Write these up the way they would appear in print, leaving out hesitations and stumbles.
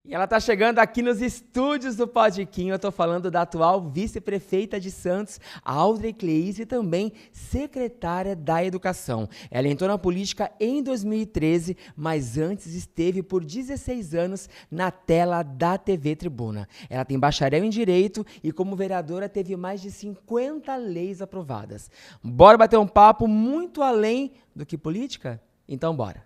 E ela tá chegando aqui nos estúdios do Podiquinho. Eu tô falando da atual vice-prefeita de Santos, Audrey Cleise, e também secretária da Educação. Ela entrou na política em 2013, mas antes esteve por 16 anos na tela da TV Tribuna. Ela tem bacharel em Direito e como vereadora teve mais de 50 leis aprovadas. Bora bater um papo muito além do que política? Então bora!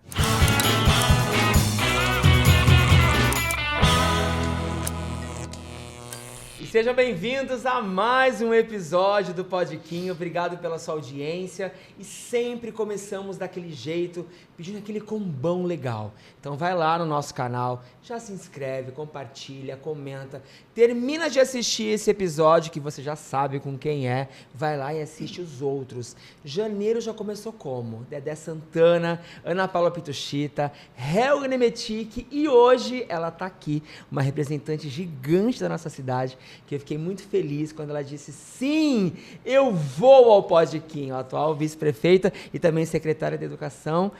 Sejam bem-vindos a mais um episódio do Podiquinho. Obrigado pela sua audiência. E sempre começamos daquele jeito, pedindo aquele combão legal. Então vai lá no nosso canal, já se inscreve, compartilha, comenta. Termina de assistir esse episódio, que você já sabe com quem é. Vai lá e assiste os outros. Janeiro já começou como? Dedé Santana, Ana Paula Pituchita, Helga Nemetic, e hoje ela tá aqui, uma representante gigante da nossa cidade, que eu fiquei muito feliz quando ela disse: sim, eu vou ao Podiquinho, a atual vice-prefeita e também secretária de Educação,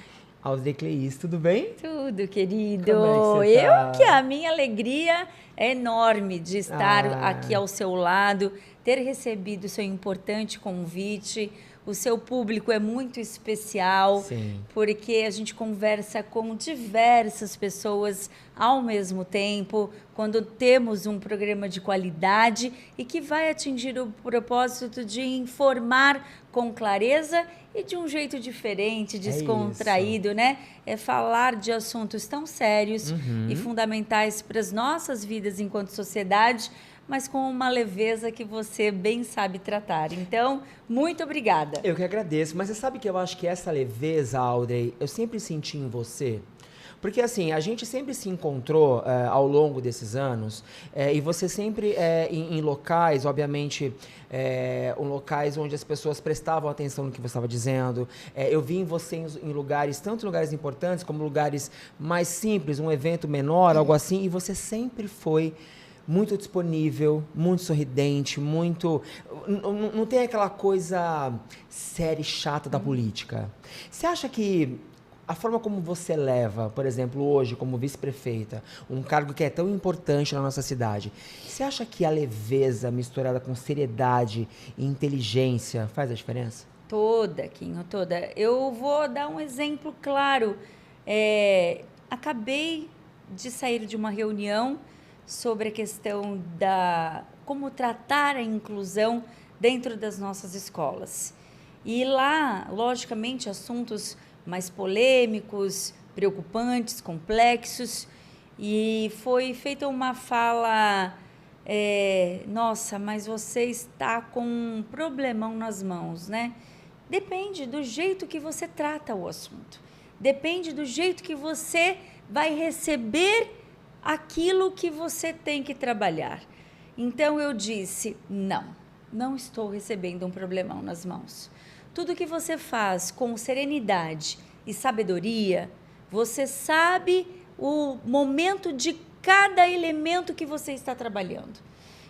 Audrey Cleise. Tudo bem? Tudo, querido. Como é que você tá? Eu que a minha alegria é enorme de estar aqui ao seu lado, ter recebido o seu importante convite. O seu público é muito especial, Sim. Porque a gente conversa com diversas pessoas ao mesmo tempo, quando temos um programa de qualidade e que vai atingir o propósito de informar com clareza e de um jeito diferente, descontraído, né? É falar de assuntos tão sérios e fundamentais para as nossas vidas enquanto sociedade, mas com uma leveza que você bem sabe tratar. Então, muito obrigada. Eu que agradeço, mas você sabe que eu acho que essa leveza, Audrey, eu sempre senti em você. Porque assim, a gente sempre se encontrou ao longo desses anos, e você sempre em locais, obviamente, locais onde as pessoas prestavam atenção no que você estava dizendo. Eu vi em você em lugares, tanto lugares importantes como lugares mais simples, um evento menor, algo assim, e você sempre foi muito disponível, muito sorridente, muito... Não tem aquela coisa séria e chata da política. Você acha que a forma como você leva, por exemplo, hoje, como vice-prefeita, um cargo que é tão importante na nossa cidade, você acha que a leveza misturada com seriedade e inteligência faz a diferença? Toda, Quinho, toda. Eu vou dar um exemplo claro. Acabei de sair de uma reunião sobre a questão da como tratar a inclusão dentro das nossas escolas. E lá, logicamente, assuntos mais polêmicos, preocupantes, complexos, e foi feita uma fala: nossa, mas você está com um problemão nas mãos, né? Depende do jeito que você trata o assunto, depende do jeito que você vai receber aquilo que você tem que trabalhar. Então eu disse: não estou recebendo um problemão nas mãos. Tudo que você faz com serenidade e sabedoria, você sabe o momento de cada elemento que você está trabalhando.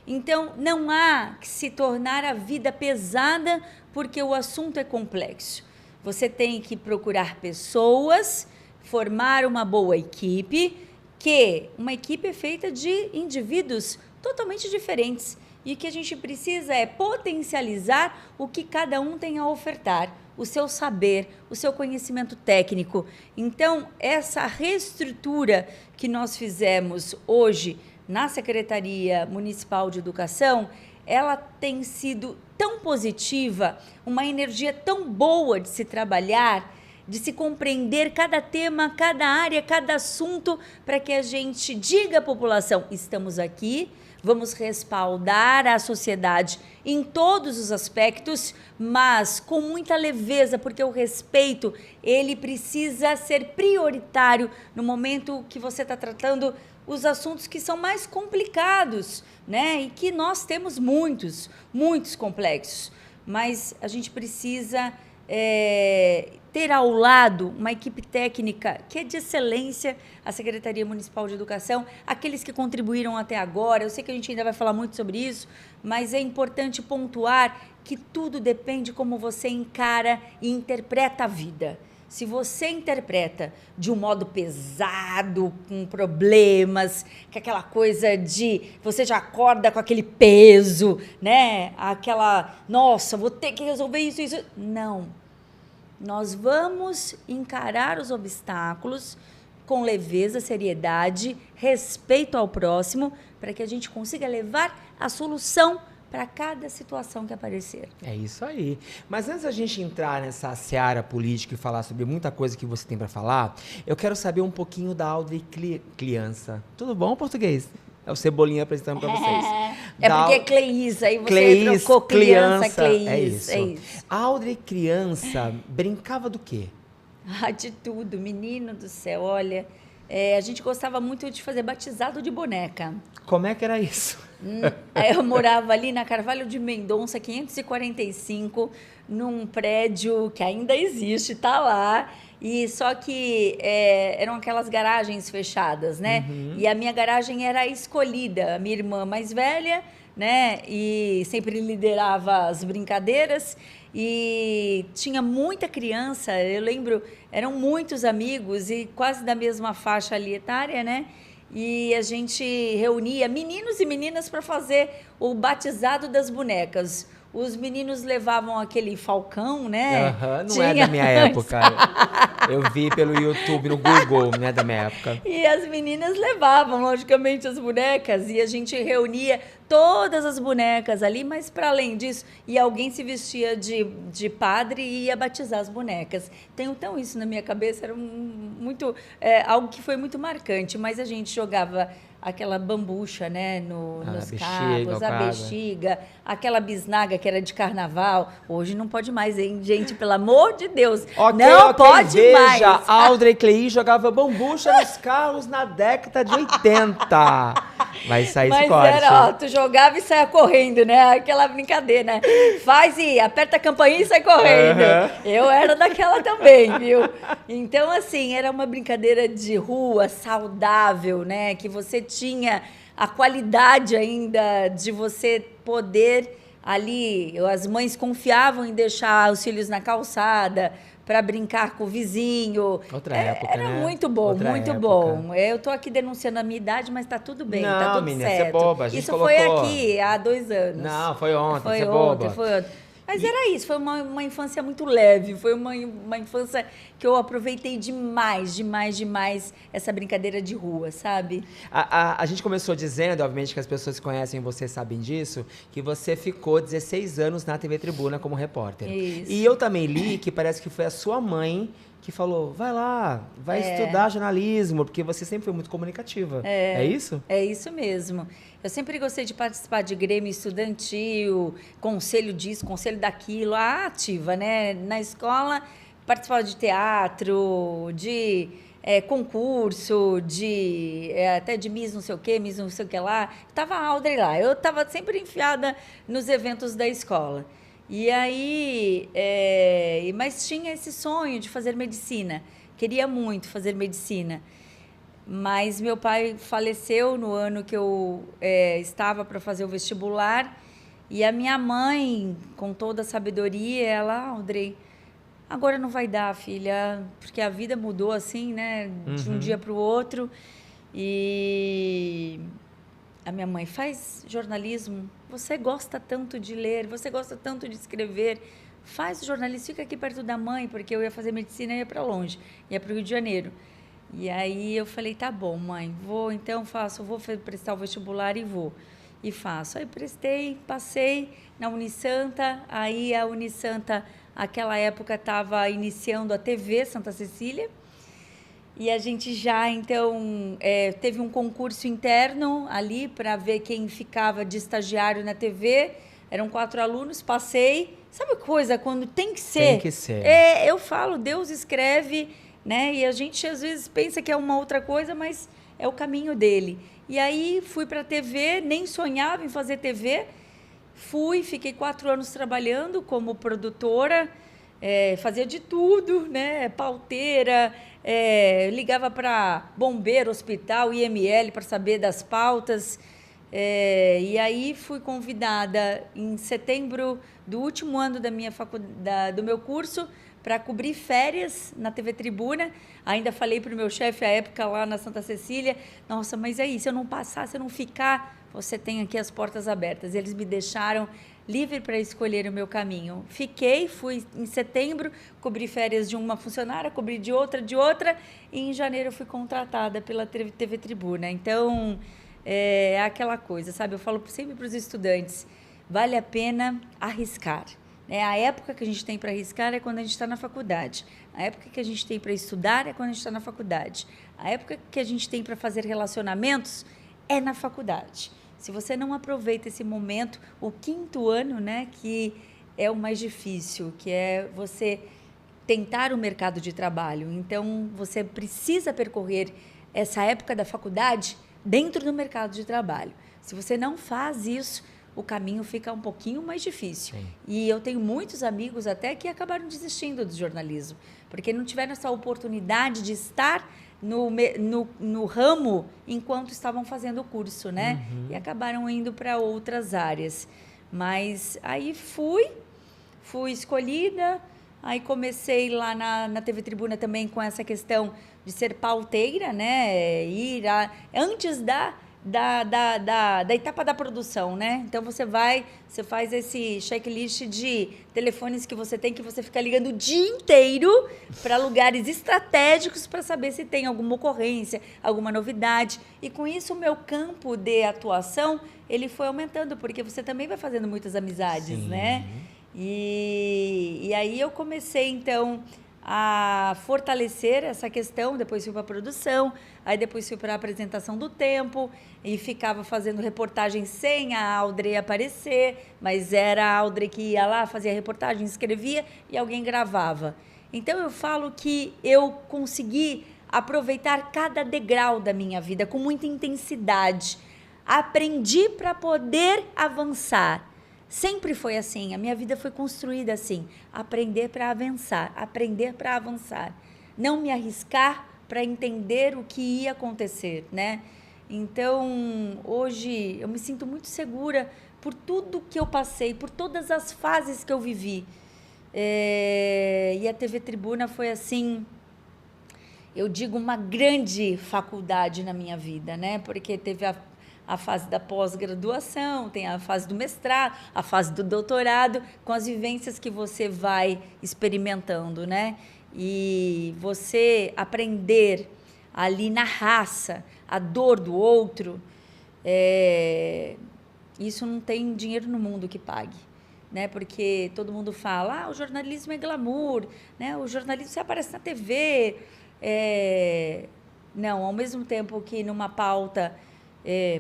Então não há que se tornar a vida pesada porque o assunto é complexo. Você tem que procurar pessoas, formar uma boa equipe, que uma equipe é feita de indivíduos totalmente diferentes. E o que a gente precisa é potencializar o que cada um tem a ofertar, o seu saber, o seu conhecimento técnico. Então, essa reestrutura que nós fizemos hoje na Secretaria Municipal de Educação, ela tem sido tão positiva, uma energia tão boa de se trabalhar, de se compreender cada tema, cada área, cada assunto, para que a gente diga à população: estamos aqui, vamos respaldar a sociedade em todos os aspectos, mas com muita leveza, porque o respeito, ele precisa ser prioritário no momento que você está tratando os assuntos que são mais complicados, né? E que nós temos muitos complexos, mas a gente precisa ter ao lado uma equipe técnica que é de excelência, a Secretaria Municipal de Educação, aqueles que contribuíram até agora. Eu sei que a gente ainda vai falar muito sobre isso, mas é importante pontuar que tudo depende como você encara e interpreta a vida. Se você interpreta de um modo pesado, com problemas, com aquela coisa de você já acorda com aquele peso, né? Aquela, nossa, vou ter que resolver isso, isso. Não. Nós vamos encarar os obstáculos com leveza, seriedade, respeito ao próximo, para que a gente consiga levar a solução para cada situação que aparecer. É isso aí. Mas antes da gente entrar nessa seara política e falar sobre muita coisa que você tem para falar, eu quero saber um pouquinho da Audrey criança. Tudo bom, português? É o Cebolinha apresentando para vocês. Porque é Cleís, aí você trocou criança, Cleís. É isso. A Audrey criança brincava do quê? De tudo, menino do céu, olha, a gente gostava muito de fazer batizado de boneca. Como é que era isso? Eu morava ali na Carvalho de Mendonça, 545, num prédio que ainda existe, tá lá. E só que eram aquelas garagens fechadas, né? Uhum. E a minha garagem era escolhida, a minha irmã mais velha, né? E sempre liderava as brincadeiras. E tinha muita criança, eu lembro, eram muitos amigos e quase da mesma faixa ali etária, né? E a gente reunia meninos e meninas para fazer o batizado das bonecas. Os meninos levavam aquele falcão, né? Não é da minha época. Eu vi pelo YouTube, no Google, não é da minha época. E as meninas levavam, logicamente, as bonecas. E a gente reunia todas as bonecas ali, mas para além disso, e alguém se vestia de padre e ia batizar as bonecas. Tenho tão isso na minha cabeça, era algo que foi muito marcante, mas a gente jogava aquela bambucha, né, nos cabos, a bexiga, aquela bisnaga que era de carnaval. Hoje não pode mais, hein, gente, pelo amor de Deus. Não pode mais. Veja, Audrey Cleís jogava bambucha nos carros na década de 80. Vai sair esse corte. Mas era, tu jogava e saia correndo, né? Aquela brincadeira, né? Faz e aperta a campainha e sai correndo. Eu era daquela também, viu? Então, assim, era uma brincadeira de rua, saudável, né? Que você tinha a qualidade ainda de você poder ali... As mães confiavam em deixar os filhos na calçada para brincar com o vizinho. Outra época, era muito bom, muito bom. Eu tô aqui denunciando a minha idade, mas tá tudo bem, tá tudo menina, certo. Você é boba. A gente isso colocou... foi aqui há 2 anos. Não, foi ontem, foi você é ontem, boba. Foi ontem. Mas era isso, foi uma infância muito leve, foi uma infância que eu aproveitei demais essa brincadeira de rua, sabe? A gente começou dizendo, obviamente que as pessoas que conhecem você sabem disso, que você ficou 16 anos na TV Tribuna como repórter. Isso. E eu também li que parece que foi a sua mãe que falou, vai lá, vai estudar jornalismo, porque você sempre foi muito comunicativa. É isso? É isso mesmo. Eu sempre gostei de participar de grêmio estudantil, conselho disso, conselho daquilo, a ativa, né? Na escola, participava de teatro, de concurso, até de Miss não sei o que lá. Estava a Audrey lá. Eu estava sempre enfiada nos eventos da escola. E aí, mas tinha esse sonho de fazer medicina. Queria muito fazer medicina. Mas meu pai faleceu no ano que eu estava para fazer o vestibular. E a minha mãe, com toda a sabedoria, ela, Audrey, agora não vai dar, filha, porque a vida mudou assim, né? De um dia para o outro. E a minha mãe, faz jornalismo, você gosta tanto de ler, você gosta tanto de escrever, faz jornalismo, fica aqui perto da mãe, porque eu ia fazer medicina e ia para longe, ia para o Rio de Janeiro. E aí eu falei, tá bom, mãe, vou prestar o vestibular e vou. E faço. Aí prestei, passei na Unisanta, aí a Unisanta, naquela época, estava iniciando a TV Santa Cecília, e a gente já, então, teve um concurso interno ali para ver quem ficava de estagiário na TV. Eram 4 alunos, passei. Sabe coisa, quando tem que ser? Tem que ser. Eu falo, Deus escreve, né? E a gente, às vezes, pensa que é uma outra coisa, mas é o caminho dele. E aí, fui para a TV, nem sonhava em fazer TV. Fiquei 4 anos trabalhando como produtora, fazia de tudo, né? Pauteira, ligava para bombeiro, hospital, IML, para saber das pautas. E aí fui convidada em setembro do último ano da minha do meu curso para cobrir férias na TV Tribuna. Ainda falei para o meu chefe, à época, lá na Santa Cecília, nossa, mas aí, se eu não passar, se eu não ficar, você tem aqui as portas abertas. Eles me deixaram livre para escolher o meu caminho. Fiquei, fui em setembro, cobri férias de uma funcionária, cobri de outra, e em janeiro eu fui contratada pela TV Tribuna. Então, é aquela coisa, sabe? Eu falo sempre para os estudantes, vale a pena arriscar. A época que a gente tem para arriscar é quando a gente está na faculdade. A época que a gente tem para estudar é quando a gente está na faculdade. A época que a gente tem para fazer relacionamentos é na faculdade. Se você não aproveita esse momento, o 5º ano, né, que é o mais difícil, que é você tentar o mercado de trabalho. Então, você precisa percorrer essa época da faculdade dentro do mercado de trabalho. Se você não faz isso, o caminho fica um pouquinho mais difícil. Sim. E eu tenho muitos amigos até que acabaram desistindo do jornalismo, porque não tiveram essa oportunidade de estar no ramo enquanto estavam fazendo o curso, né? E acabaram indo para outras áreas. Mas aí fui escolhida, aí comecei lá na TV Tribuna também com essa questão de ser pauteira, né? Antes da etapa da produção, né? Então, você faz esse checklist de telefones que você fica ligando o dia inteiro para lugares estratégicos para saber se tem alguma ocorrência, alguma novidade. E com isso, o meu campo de atuação, ele foi aumentando, porque você também vai fazendo muitas amizades, sim, né? E aí eu comecei, então, a fortalecer essa questão, depois fui para a produção, aí depois fui para a apresentação do Tempo e ficava fazendo reportagem sem a Audrey aparecer, mas era a Audrey que ia lá, fazia reportagem, escrevia e alguém gravava. Então eu falo que eu consegui aproveitar cada degrau da minha vida com muita intensidade. Aprendi para poder avançar. Sempre foi assim, a minha vida foi construída assim, aprender para avançar, não me arriscar para entender o que ia acontecer, né? Então, hoje eu me sinto muito segura por tudo que eu passei, por todas as fases que eu vivi. E a TV Tribuna foi assim, eu digo, uma grande faculdade na minha vida, né? Porque teve a fase da pós-graduação, tem a fase do mestrado, a fase do doutorado, com as vivências que você vai experimentando, né? E você aprender ali na raça a dor do outro, isso não tem dinheiro no mundo que pague, né? Porque todo mundo fala, o jornalismo é glamour, né? O jornalismo, você aparece na TV. Não, ao mesmo tempo que numa pauta...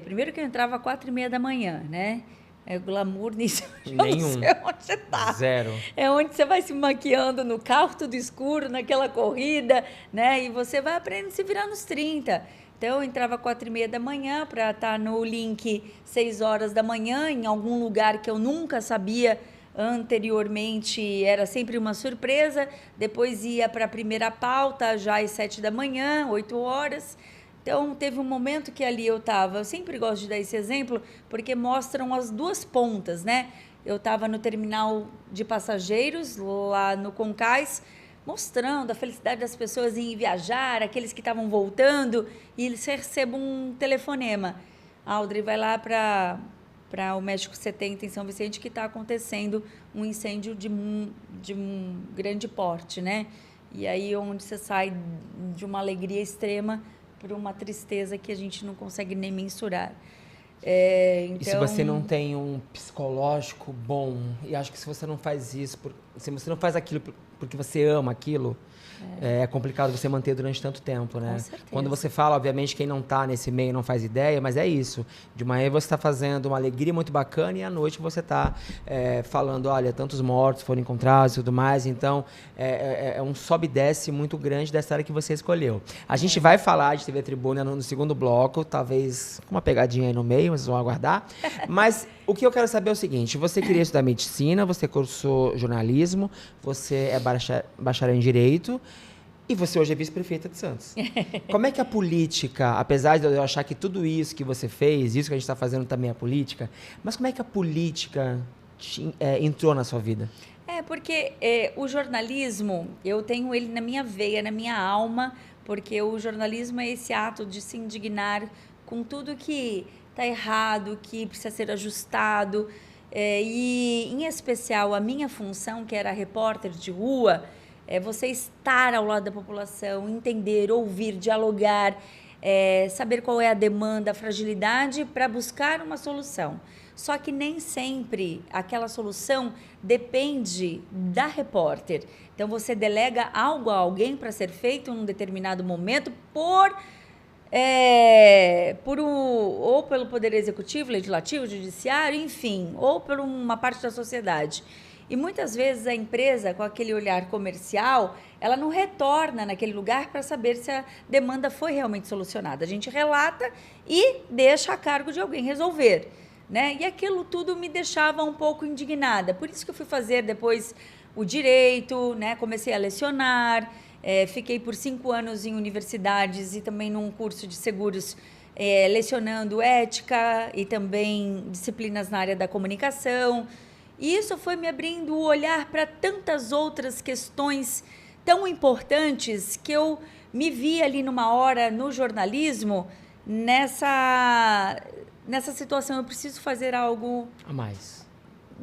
primeiro que eu entrava às 4h30 da manhã, né? O glamour nisso, eu não sei onde você tá. Zero. É onde você vai se maquiando no carro, tudo escuro, naquela corrida, né? E você vai aprendendo a se virar nos 30. Então, eu entrava às 4h30 da manhã para estar no link 6 horas da manhã, em algum lugar que eu nunca sabia anteriormente, era sempre uma surpresa. Depois ia para a primeira pauta, já às 7 da manhã, 8 horas. Então, teve um momento que ali eu estava... Eu sempre gosto de dar esse exemplo, porque mostram as duas pontas, né? Eu estava no terminal de passageiros, lá no Concais, mostrando a felicidade das pessoas em viajar, aqueles que estavam voltando, e eles recebem um telefonema. A Audrey vai lá para o México 70, em São Vicente, que está acontecendo um incêndio de um grande porte, né? E aí, onde você sai de uma alegria extrema por uma tristeza que a gente não consegue nem mensurar. Então... E se você não tem um psicológico bom, e acho que se você não faz isso, se você não faz aquilo porque você ama aquilo, é complicado você manter durante tanto tempo, né? Com certeza. Quando você fala, obviamente, quem não está nesse meio não faz ideia, mas é isso. De manhã você está fazendo uma alegria muito bacana e à noite você está falando, olha, tantos mortos foram encontrados e tudo mais. Então, é um sobe e desce muito grande dessa área que você escolheu. A gente vai falar de TV Tribuna no segundo bloco, talvez com uma pegadinha aí no meio, mas vocês vão aguardar. Mas o que eu quero saber é o seguinte, você queria estudar medicina, você cursou jornalismo, você é bacharel em Direito, e você hoje é vice-prefeita de Santos. Como é que a política, apesar de eu achar que tudo isso que você fez, isso que a gente está fazendo também é política, mas como é que a política entrou na sua vida? Porque o jornalismo, eu tenho ele na minha veia, na minha alma, porque o jornalismo é esse ato de se indignar com tudo que está errado, que precisa ser ajustado. E, em especial, a minha função, que era repórter de rua, é você estar ao lado da população, entender, ouvir, dialogar, saber qual é a demanda, a fragilidade, para buscar uma solução. Só que nem sempre aquela solução depende da repórter. Então, você delega algo a alguém para ser feito em um determinado momento ou pelo Poder Executivo, Legislativo, Judiciário, enfim, ou por uma parte da sociedade. E muitas vezes a empresa, com aquele olhar comercial, ela não retorna naquele lugar para saber se a demanda foi realmente solucionada. A gente relata e deixa a cargo de alguém resolver, né? E aquilo tudo me deixava um pouco indignada. Por isso que eu fui fazer depois o direito, né? Comecei a lecionar, fiquei por 5 anos em universidades e também num curso de seguros, lecionando ética e também disciplinas na área da comunicação. E isso foi me abrindo o olhar para tantas outras questões tão importantes que eu me vi ali numa hora no jornalismo nessa situação. Eu preciso fazer algo a mais.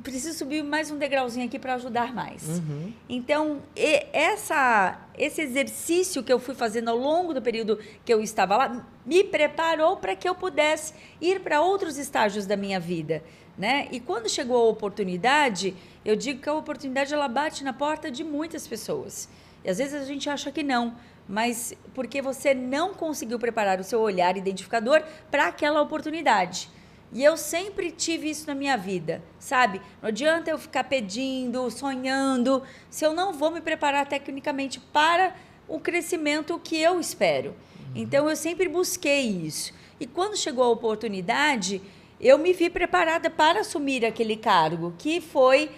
Preciso subir mais um degrauzinho aqui para ajudar mais. Uhum. Então, esse exercício que eu fui fazendo ao longo do período que eu estava lá me preparou para que eu pudesse ir para outros estágios da minha vida, né? E quando chegou a oportunidade, eu digo que a oportunidade ela bate na porta de muitas pessoas. E às vezes a gente acha que não, mas porque você não conseguiu preparar o seu olhar identificador para aquela oportunidade. E eu sempre tive isso na minha vida, sabe? Não adianta eu ficar pedindo, sonhando, se eu não vou me preparar tecnicamente para o crescimento que eu espero. Então, eu sempre busquei isso. E quando chegou a oportunidade, eu me vi preparada para assumir aquele cargo, que foi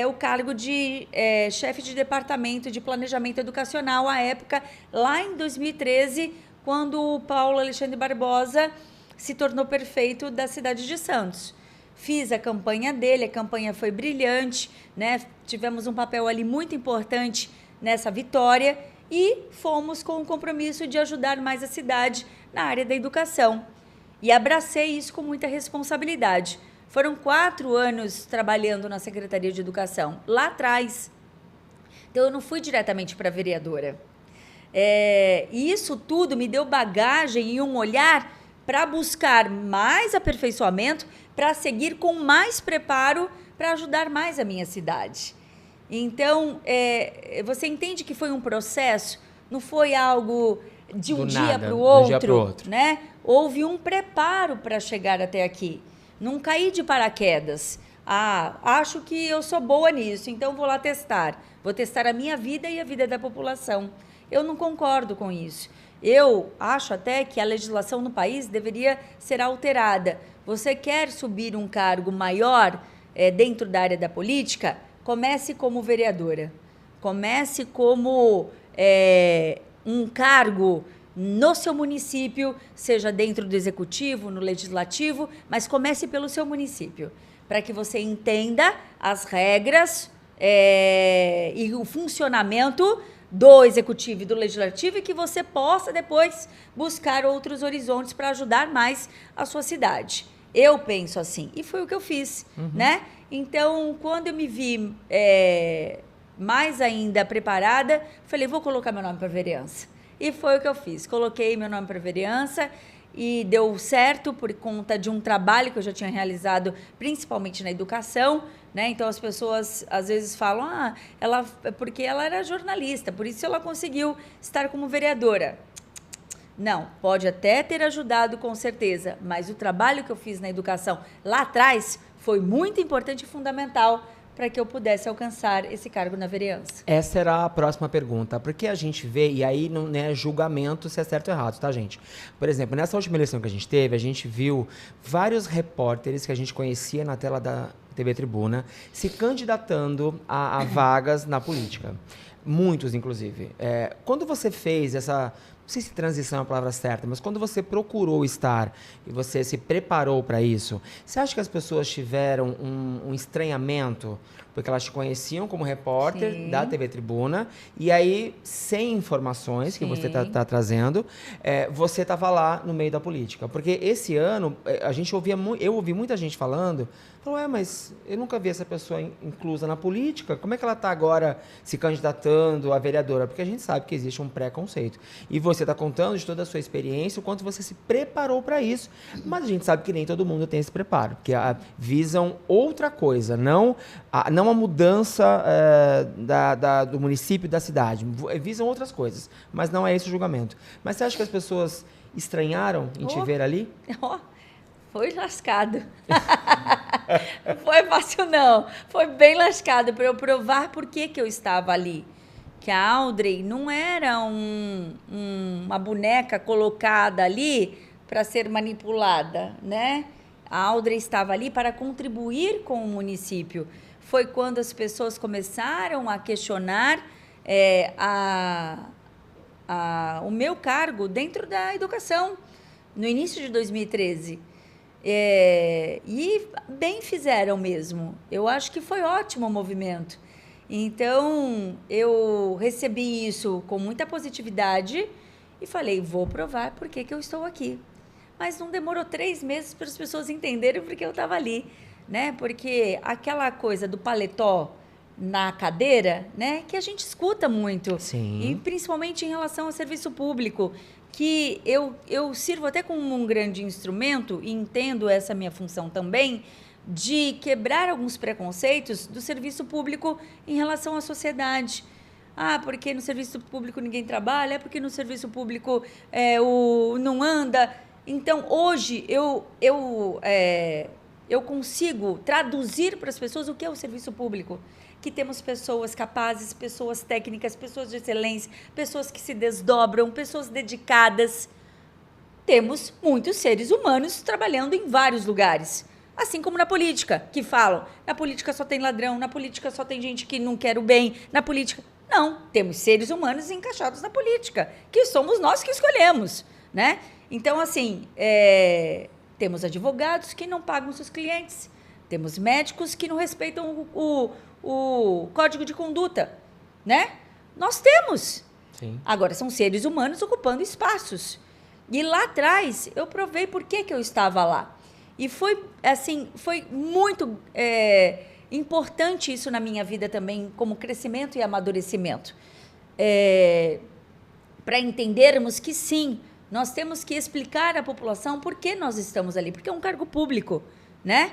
o cargo de chefe de departamento de planejamento educacional, à época, lá em 2013, quando o Paulo Alexandre Barbosa se tornou prefeito da cidade de Santos. Fiz a campanha dele, a campanha foi brilhante, né? Tivemos um papel ali muito importante nessa vitória e fomos com o compromisso de ajudar mais a cidade na área da educação. E abracei isso com muita responsabilidade. Foram 4 anos trabalhando na Secretaria de Educação, lá atrás. Então, eu não fui diretamente para vereadora. E isso tudo me deu bagagem e um olhar para buscar mais aperfeiçoamento, para seguir com mais preparo, para ajudar mais a minha cidade. Então, você entende que foi um processo, não foi algo de um dia para o outro, né? Houve um preparo para chegar até aqui. Não caí de paraquedas. Acho que eu sou boa nisso, então vou lá testar. Vou testar a minha vida e a vida da população. Eu não concordo com isso. Eu acho até que a legislação no país deveria ser alterada. Você quer subir um cargo maior dentro da área da política? Comece como vereadora. Comece como um cargo no seu município, seja dentro do executivo, no legislativo, mas comece pelo seu município, para que você entenda as regras e o funcionamento do executivo e do legislativo e que você possa depois buscar outros horizontes para ajudar mais a sua cidade. Eu penso assim, e foi o que eu fiz, né? Então, quando eu me vi mais ainda preparada, falei, vou colocar meu nome para vereança. E foi o que eu fiz, coloquei meu nome para vereança e deu certo por conta de um trabalho que eu já tinha realizado, principalmente na educação, né? Então, as pessoas às vezes falam, porque ela era jornalista, por isso ela conseguiu estar como vereadora. Não, pode até ter ajudado, com certeza, mas o trabalho que eu fiz na educação lá atrás foi muito importante e fundamental para que eu pudesse alcançar esse cargo na vereança. Essa era a próxima pergunta, porque a gente vê, e aí não é julgamento se é certo ou errado, tá, gente? Por exemplo, nessa última eleição que a gente teve, a gente viu vários repórteres que a gente conhecia na tela da TV Tribuna se candidatando a vagas na política. Muitos, inclusive. Quando você fez essa... Não sei se transição é a palavra certa, mas quando você procurou estar e você se preparou para isso, você acha que as pessoas tiveram um estranhamento porque elas te conheciam como repórter Sim. da TV Tribuna, e aí, sem informações que você tá trazendo, você estava lá no meio da política. Porque esse ano, eu ouvi muita gente falando, mas eu nunca vi essa pessoa inclusa na política, como é que ela está agora se candidatando a vereadora? Porque a gente sabe que existe um preconceito. E você está contando de toda a sua experiência, o quanto você se preparou para isso, mas a gente sabe que nem todo mundo tem esse preparo, porque visam outra coisa, não a mudança do município, da cidade, visam outras coisas, mas não é esse o julgamento. Mas você acha que as pessoas estranharam em te ver ali? Foi lascado. Não foi fácil, não. Foi bem lascado para eu provar por que eu estava ali. Que a Audrey não era uma boneca colocada ali para ser manipulada, né? A Audrey estava ali para contribuir com o município. Foi quando as pessoas começaram a questionar o meu cargo dentro da educação, no início de 2013. E bem fizeram mesmo. Eu acho que foi ótimo o movimento. Então, eu recebi isso com muita positividade e falei, vou provar por que eu estou aqui. Mas não demorou 3 meses para as pessoas entenderem por que eu estava ali, né? Porque aquela coisa do paletó na cadeira, né, que a gente escuta muito. Sim. E principalmente em relação ao serviço público, que eu sirvo até como um grande instrumento, e entendo essa minha função também, de quebrar alguns preconceitos do serviço público em relação à sociedade. Porque no serviço público ninguém trabalha, porque no serviço público não anda. Então, hoje, eu consigo traduzir para as pessoas o que é o serviço público. Que temos pessoas capazes, pessoas técnicas, pessoas de excelência, pessoas que se desdobram, pessoas dedicadas. Temos muitos seres humanos trabalhando em vários lugares. Assim como na política, que falam, na política só tem ladrão, na política só tem gente que não quer o bem, na política... Não, temos seres humanos encaixados na política, que somos nós que escolhemos, né? Então, assim, temos advogados que não pagam seus clientes, temos médicos que não respeitam o código de conduta, né? Nós temos. Sim. Agora, são seres humanos ocupando espaços. E lá atrás, eu provei por que eu estava lá. E foi, assim, foi muito importante isso na minha vida também, como crescimento e amadurecimento. Para entendermos que, sim, nós temos que explicar à população por que nós estamos ali, porque é um cargo público, né?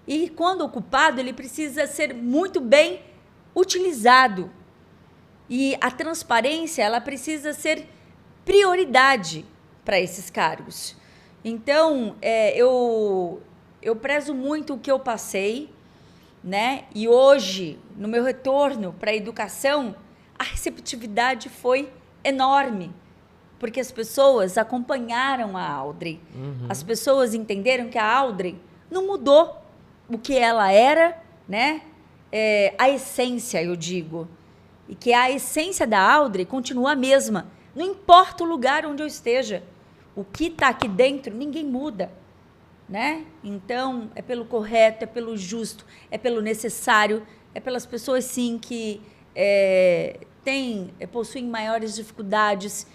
E, quando ocupado, ele precisa ser muito bem utilizado. E a transparência, ela precisa ser prioridade para esses cargos. Então, eu prezo muito o que eu passei, né? E hoje, no meu retorno para a educação, a receptividade foi enorme, porque as pessoas acompanharam a Audrey. Uhum. As pessoas entenderam que a Audrey não mudou o que ela era, né? A essência, eu digo. E que a essência da Audrey continua a mesma. Não importa o lugar onde eu esteja. O que está aqui dentro, ninguém muda, né? Então, é pelo correto, é pelo justo, é pelo necessário, é pelas pessoas, sim, que possuem maiores dificuldades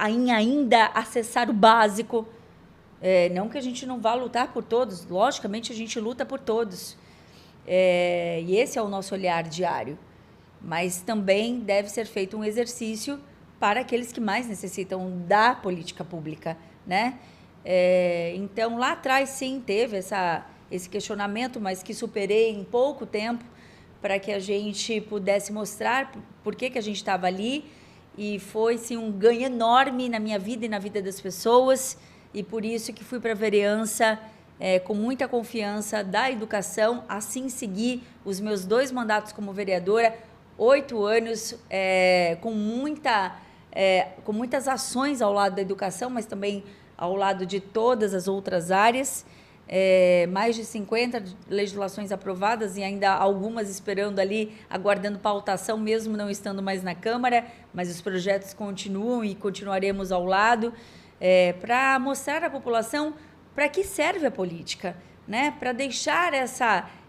em ainda acessar o básico. Não que a gente não vá lutar por todos, logicamente a gente luta por todos. E esse é o nosso olhar diário. Mas também deve ser feito um exercício para aqueles que mais necessitam da política pública, né? Então, lá atrás, sim, teve esse questionamento, mas que superei em pouco tempo, para que a gente pudesse mostrar por que a gente estava ali. E foi, sim, um ganho enorme na minha vida e na vida das pessoas. E por isso que fui para a vereança com muita confiança da educação, assim segui os meus 2 mandatos como vereadora, 8 anos, com muitas ações ao lado da educação, mas também ao lado de todas as outras áreas. Mais de 50 legislações aprovadas e ainda algumas esperando ali, aguardando pautação, mesmo não estando mais na Câmara, mas os projetos continuam e continuaremos ao lado, para mostrar à população para que serve a política, né? Para deixar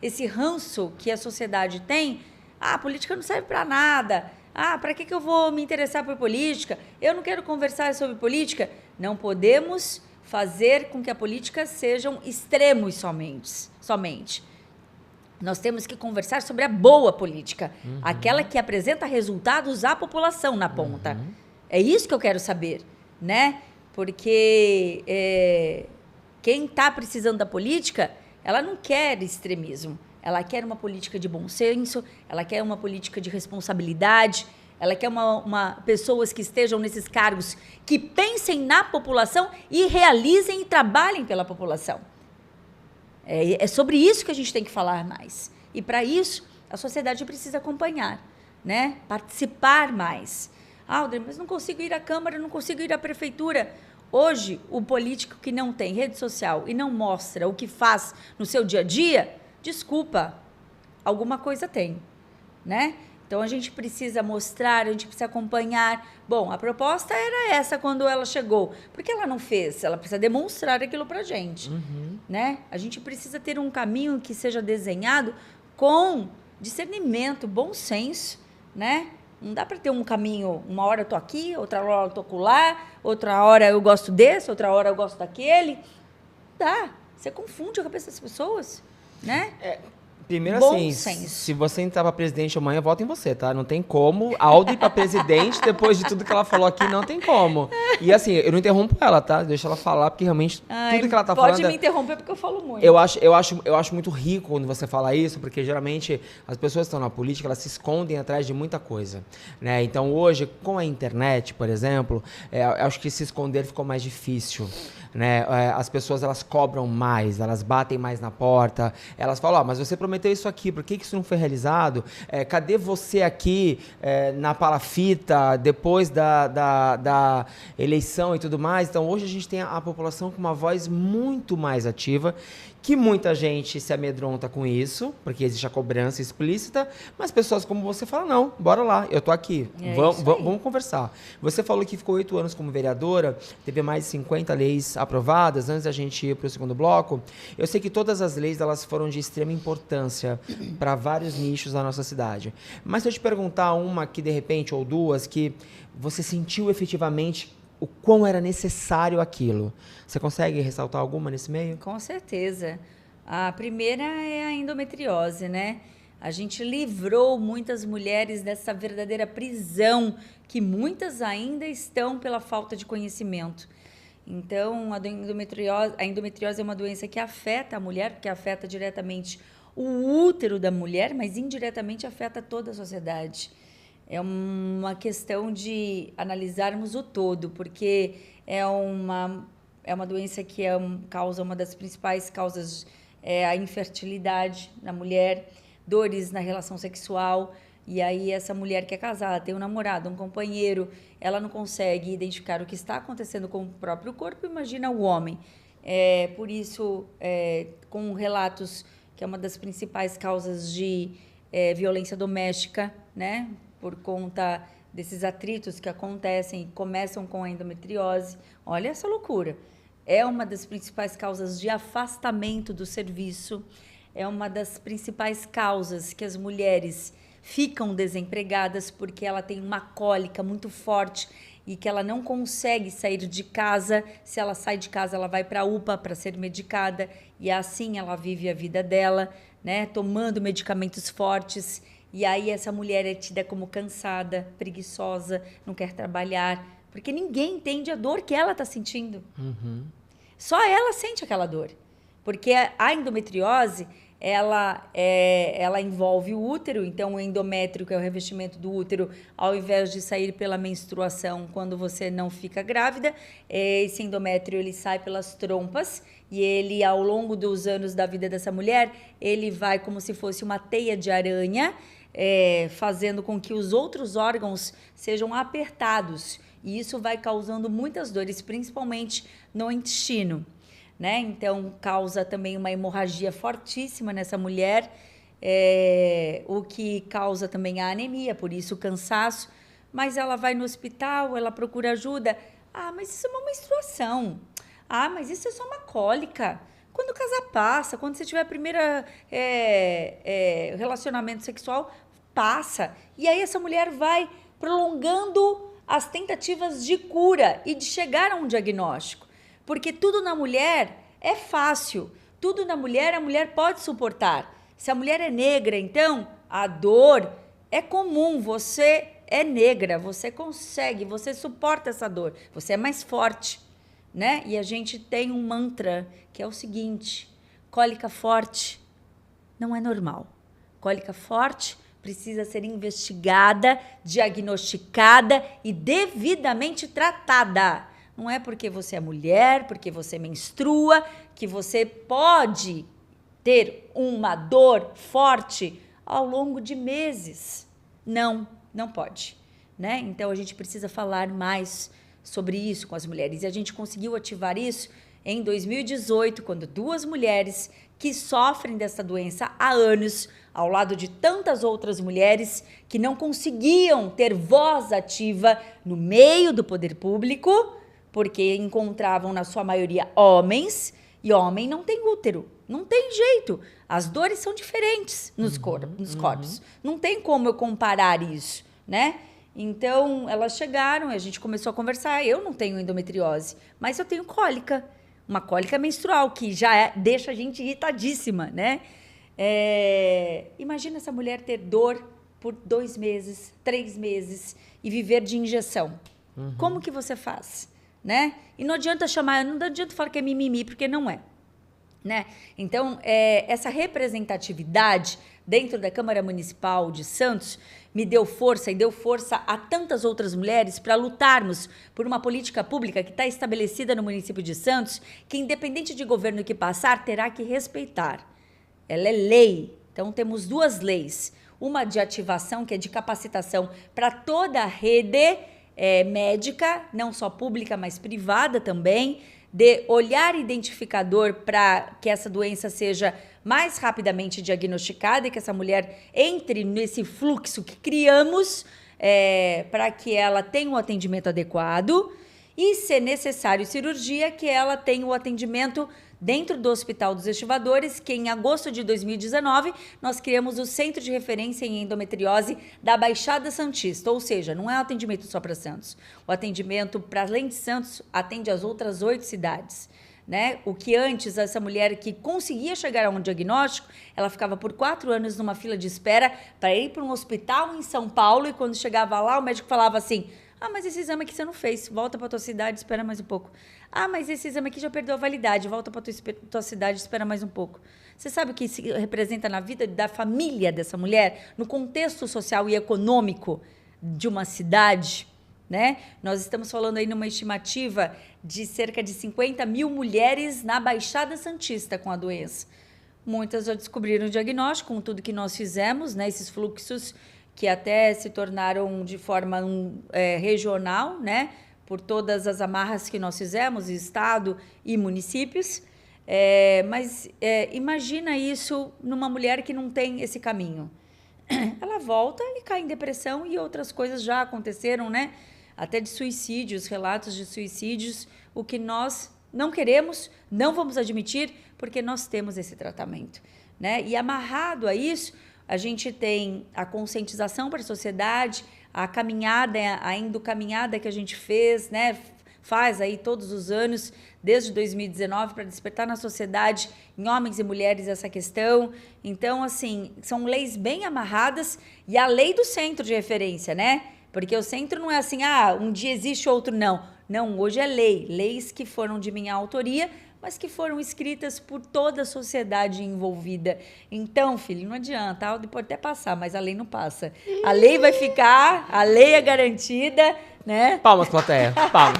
esse ranço que a sociedade tem. Ah, a política não serve para nada. Ah, para que eu vou me interessar por política? Eu não quero conversar sobre política. Não podemos fazer com que a política sejam extremos somente. Nós temos que conversar sobre a boa política, aquela que apresenta resultados à população na ponta. É isso que eu quero saber, né? Porque quem está precisando da política, ela não quer extremismo. Ela quer uma política de bom senso, ela quer uma política de responsabilidade, ela quer pessoas que estejam nesses cargos, que pensem na população e realizem e trabalhem pela população. É sobre isso que a gente tem que falar mais. E, para isso, a sociedade precisa acompanhar, né? Participar mais. Aldrin, mas não consigo ir à Câmara, não consigo ir à Prefeitura. Hoje, o político que não tem rede social e não mostra o que faz no seu dia a dia, desculpa, alguma coisa tem, né? Então, a gente precisa mostrar, a gente precisa acompanhar. Bom, a proposta era essa quando ela chegou. Por que ela não fez? Ela precisa demonstrar aquilo para a gente, né? A gente precisa ter um caminho que seja desenhado com discernimento, bom senso, né? Não dá para ter um caminho, uma hora eu estou aqui, outra hora eu estou acolá, outra hora eu gosto desse, outra hora eu gosto daquele. Não dá. Você confunde a cabeça das pessoas, né? Primeiro, bom assim, senso. Se você entrar para presidente amanhã, vota em você, tá? Não tem como. Aldrin para presidente, depois de tudo que ela falou aqui, não tem como. E assim, eu não interrompo ela, tá? Deixa ela falar, porque realmente tudo que ela tá falando... Pode me interromper, porque eu falo muito. Eu acho muito rico quando você fala isso, porque geralmente as pessoas que estão na política, elas se escondem atrás de muita coisa, né? Então hoje, com a internet, por exemplo, eu acho que se esconder ficou mais difícil, né? As pessoas, elas cobram mais, elas batem mais na porta, elas falam, mas você prometeu isso aqui, por que isso não foi realizado? Cadê você aqui na palafita, depois da eleição e tudo mais? Então hoje a gente tem a população com uma voz muito mais ativa, que muita gente se amedronta com isso, porque existe a cobrança explícita, mas pessoas como você falam, não, bora lá, eu tô aqui, vamos conversar. Você falou que ficou 8 anos como vereadora, teve mais de 50 leis aprovadas, antes da gente ir para o segundo bloco. Eu sei que todas as leis, elas foram de extrema importância para vários nichos da nossa cidade. Mas se eu te perguntar uma que, de repente, ou duas, que você sentiu efetivamente o quão era necessário aquilo. Você consegue ressaltar alguma nesse meio? Com certeza. A primeira é a endometriose, né? A gente livrou muitas mulheres dessa verdadeira prisão que muitas ainda estão pela falta de conhecimento. Então, a endometriose é uma doença que afeta a mulher, porque afeta diretamente o útero da mulher, mas indiretamente afeta toda a sociedade. É uma questão de analisarmos o todo, porque é uma doença que causa uma das principais causas, a infertilidade na mulher, dores na relação sexual, e aí essa mulher que é casada, tem um namorado, um companheiro, ela não consegue identificar o que está acontecendo com o próprio corpo, imagina o homem. Por isso, com relatos que é uma das principais causas de violência doméstica, né? Por conta desses atritos que acontecem e começam com a endometriose. Olha essa loucura. É uma das principais causas de afastamento do serviço, é uma das principais causas que as mulheres ficam desempregadas porque ela tem uma cólica muito forte e que ela não consegue sair de casa. Se ela sai de casa, ela vai para a UPA para ser medicada e assim ela vive a vida dela, né, tomando medicamentos fortes. E aí essa mulher é tida como cansada, preguiçosa, não quer trabalhar, porque ninguém entende a dor que ela está sentindo. Só ela sente aquela dor. Porque a endometriose, ela envolve o útero, então o endométrio, que é o revestimento do útero, ao invés de sair pela menstruação quando você não fica grávida, esse endométrio ele sai pelas trompas e ele, ao longo dos anos da vida dessa mulher, ele vai como se fosse uma teia de aranha, fazendo com que os outros órgãos sejam apertados. E isso vai causando muitas dores, principalmente no intestino, né? Então, causa também uma hemorragia fortíssima nessa mulher, o que causa também a anemia, por isso o cansaço. Mas ela vai no hospital, ela procura ajuda. Ah, mas isso é uma menstruação. Ah, mas isso é só uma cólica. Quando o casar passa, quando você tiver a primeira relacionamento sexual, passa. E aí essa mulher vai prolongando as tentativas de cura e de chegar a um diagnóstico. Porque tudo na mulher é fácil. Tudo na mulher, a mulher pode suportar. Se a mulher é negra, então, a dor é comum. Você é negra, você consegue, você suporta essa dor. Você é mais forte, né? E a gente tem um mantra que é o seguinte: cólica forte não é normal. Cólica forte precisa ser investigada, diagnosticada e devidamente tratada. Não é porque você é mulher, porque você menstrua, que você pode ter uma dor forte ao longo de meses. Não pode, né? Então a gente precisa falar mais sobre isso com as mulheres. E a gente conseguiu ativar isso em 2018, quando 2 mulheres que sofrem dessa doença há anos, ao lado de tantas outras mulheres que não conseguiam ter voz ativa no meio do poder público, porque encontravam na sua maioria homens, e homem não tem útero, não tem jeito. As dores são diferentes nos corpos. Não tem como eu comparar isso, né? Então, elas chegaram, a gente começou a conversar. Eu não tenho endometriose, mas eu tenho cólica. Uma cólica menstrual, que já deixa a gente irritadíssima, né? Imagina essa mulher ter dor por 2 meses, 3 meses e viver de injeção. Como que você faz, né? E não adianta falar que é mimimi, porque não é, né? Então, essa representatividade dentro da Câmara Municipal de Santos me deu força e deu força a tantas outras mulheres para lutarmos por uma política pública que está estabelecida no município de Santos, que independente de governo que passar, terá que respeitar. Ela é lei. Então, temos 2 leis. Uma de ativação, que é de capacitação para toda a rede médica, não só pública, mas privada também, de olhar identificador para que essa doença seja mais rapidamente diagnosticada e que essa mulher entre nesse fluxo que criamos para que ela tenha um atendimento adequado e, se necessário cirurgia, que ela tenha o atendimento dentro do Hospital dos Estivadores, que em agosto de 2019 nós criamos o Centro de Referência em Endometriose da Baixada Santista, ou seja, não é um atendimento só para Santos. O atendimento, para além de Santos, atende as outras 8 cidades. Né? O que antes, essa mulher que conseguia chegar a um diagnóstico, ela ficava por 4 anos numa fila de espera para ir para um hospital em São Paulo, e quando chegava lá, o médico falava assim: ah, mas esse exame aqui você não fez, volta para tua cidade, espera mais um pouco. Ah, mas esse exame aqui já perdeu a validade, volta para tua cidade, espera mais um pouco. Você sabe o que isso representa na vida da família dessa mulher, no contexto social e econômico de uma cidade? Né? Nós estamos falando aí numa estimativa de cerca de 50 mil mulheres na Baixada Santista com a doença. Muitas já descobriram o diagnóstico com tudo que nós fizemos, né? Esses fluxos que até se tornaram de forma regional, né? Por todas as amarras que nós fizemos, estado e municípios. Mas imagina isso numa mulher que não tem esse caminho. Ela volta e cai em depressão, e outras coisas já aconteceram, né? Até de suicídios, relatos de suicídios, o que nós não queremos, não vamos admitir, porque nós temos esse tratamento, né? E amarrado a isso, a gente tem a conscientização para a sociedade, a caminhada, a endocaminhada que a gente fez, né? Faz aí todos os anos, desde 2019, para despertar na sociedade, em homens e mulheres, essa questão. Então, assim, são leis bem amarradas, e a lei do centro de referência, né? Porque o centro não é assim, um dia existe, outro não. Não, hoje é lei. Leis que foram de minha autoria, mas que foram escritas por toda a sociedade envolvida. Então, filho, não adianta. A Audi pode até passar, mas a lei não passa. A lei vai ficar, a lei é garantida, né? Palmas, plateia. Palmas.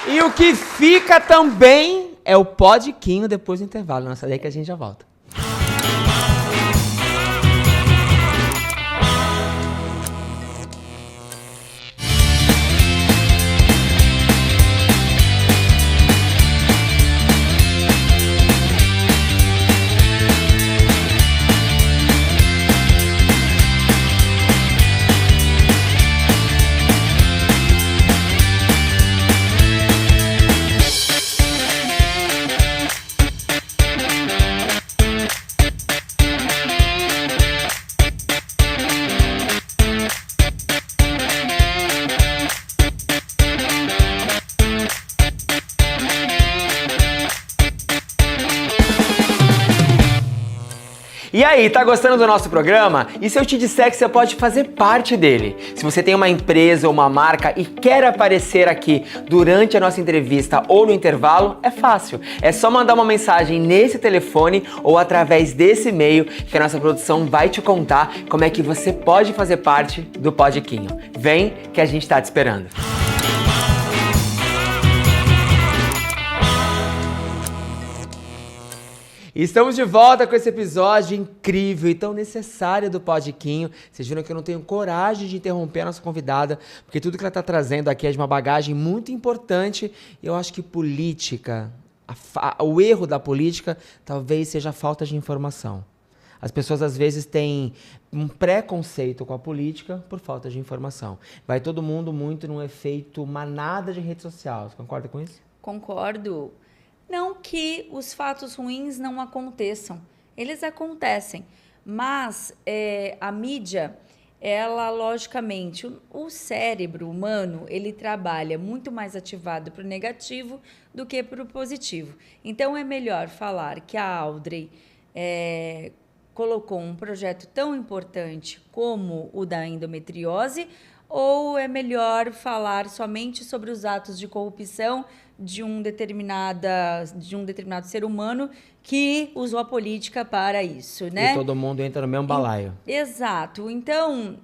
E o que fica também é o podiquinho depois do intervalo. Não sai daí que a gente já volta. E aí, tá gostando do nosso programa? E se eu te disser que você pode fazer parte dele? Se você tem uma empresa ou uma marca e quer aparecer aqui durante a nossa entrevista ou no intervalo, é fácil. É só mandar uma mensagem nesse telefone ou através desse e-mail que a nossa produção vai te contar como é que você pode fazer parte do Podiquinho. Vem que a gente tá te esperando. E estamos de volta com esse episódio incrível e tão necessário do Podiquinho. Vocês viram que eu não tenho coragem de interromper a nossa convidada, porque tudo que ela está trazendo aqui é de uma bagagem muito importante. Eu acho que política, o erro da política talvez seja a falta de informação. As pessoas às vezes têm um preconceito com a política por falta de informação. Vai todo mundo muito num efeito manada de rede social. Você concorda com isso? Concordo. Não que os fatos ruins não aconteçam, eles acontecem, mas a mídia, ela logicamente, o cérebro humano, ele trabalha muito mais ativado para o negativo do que para o positivo. Então é melhor falar que a Audrey colocou um projeto tão importante como o da endometriose, ou é melhor falar somente sobre os atos de corrupção de um determinado ser humano que usou a política para isso, né? E todo mundo entra no mesmo balaio. Exato. Então,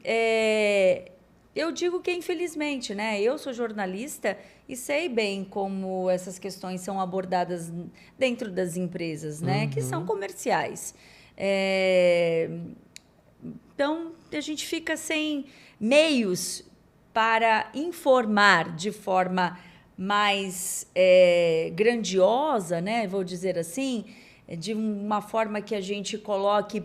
eu digo que infelizmente, né? Eu sou jornalista e sei bem como essas questões são abordadas dentro das empresas, né? Que são comerciais. Então, a gente fica sem meios para informar de forma mais grandiosa, né? Vou dizer assim, de uma forma que a gente coloque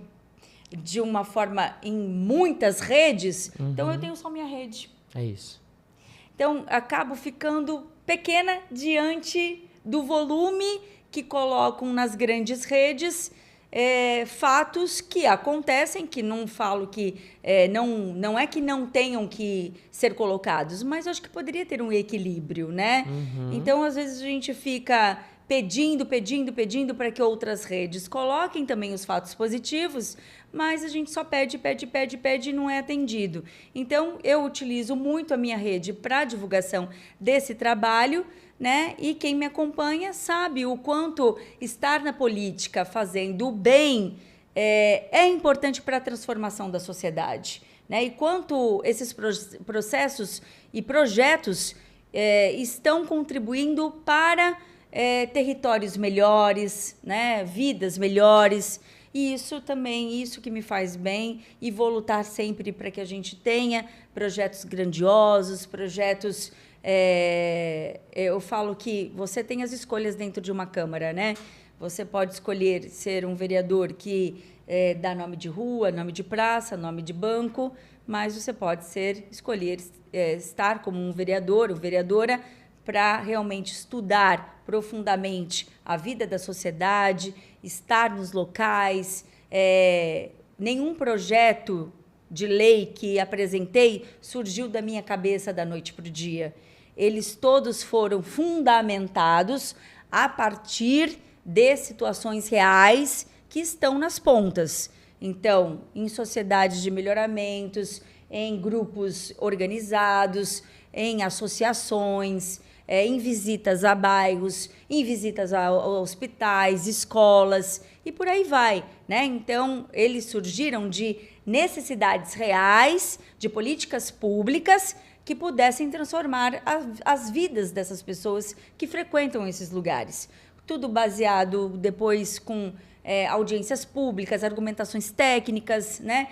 de uma forma em muitas redes. Então, eu tenho só minha rede. É isso. Então, acabo ficando pequena diante do volume que colocam nas grandes redes, fatos que acontecem, que não falo que não é que não tenham que ser colocados, mas acho que poderia ter um equilíbrio, né? Então, às vezes, a gente fica pedindo para que outras redes coloquem também os fatos positivos, mas a gente só pede e não é atendido. Então, eu utilizo muito a minha rede para divulgação desse trabalho, né? E quem me acompanha sabe o quanto estar na política fazendo o bem é importante para a transformação da sociedade, né? E quanto esses processos e projetos estão contribuindo para territórios melhores, né? Vidas melhores. E isso também, isso que me faz bem, e vou lutar sempre para que a gente tenha projetos grandiosos, projetos... eu falo que você tem as escolhas dentro de uma Câmara, né? Você pode escolher ser um vereador que dá nome de rua, nome de praça, nome de banco, mas você pode escolher estar como um vereador ou vereadora para realmente estudar profundamente a vida da sociedade, estar nos locais. Nenhum projeto de lei que apresentei surgiu da minha cabeça da noite para o dia. Eles todos foram fundamentados a partir de situações reais que estão nas pontas. Então, em sociedades de melhoramentos, em grupos organizados, em associações, em visitas a bairros, em visitas a hospitais, escolas e por aí vai, né? Então, eles surgiram de necessidades reais, de políticas públicas que pudessem transformar as vidas dessas pessoas que frequentam esses lugares. Tudo baseado depois com audiências públicas, argumentações técnicas, né?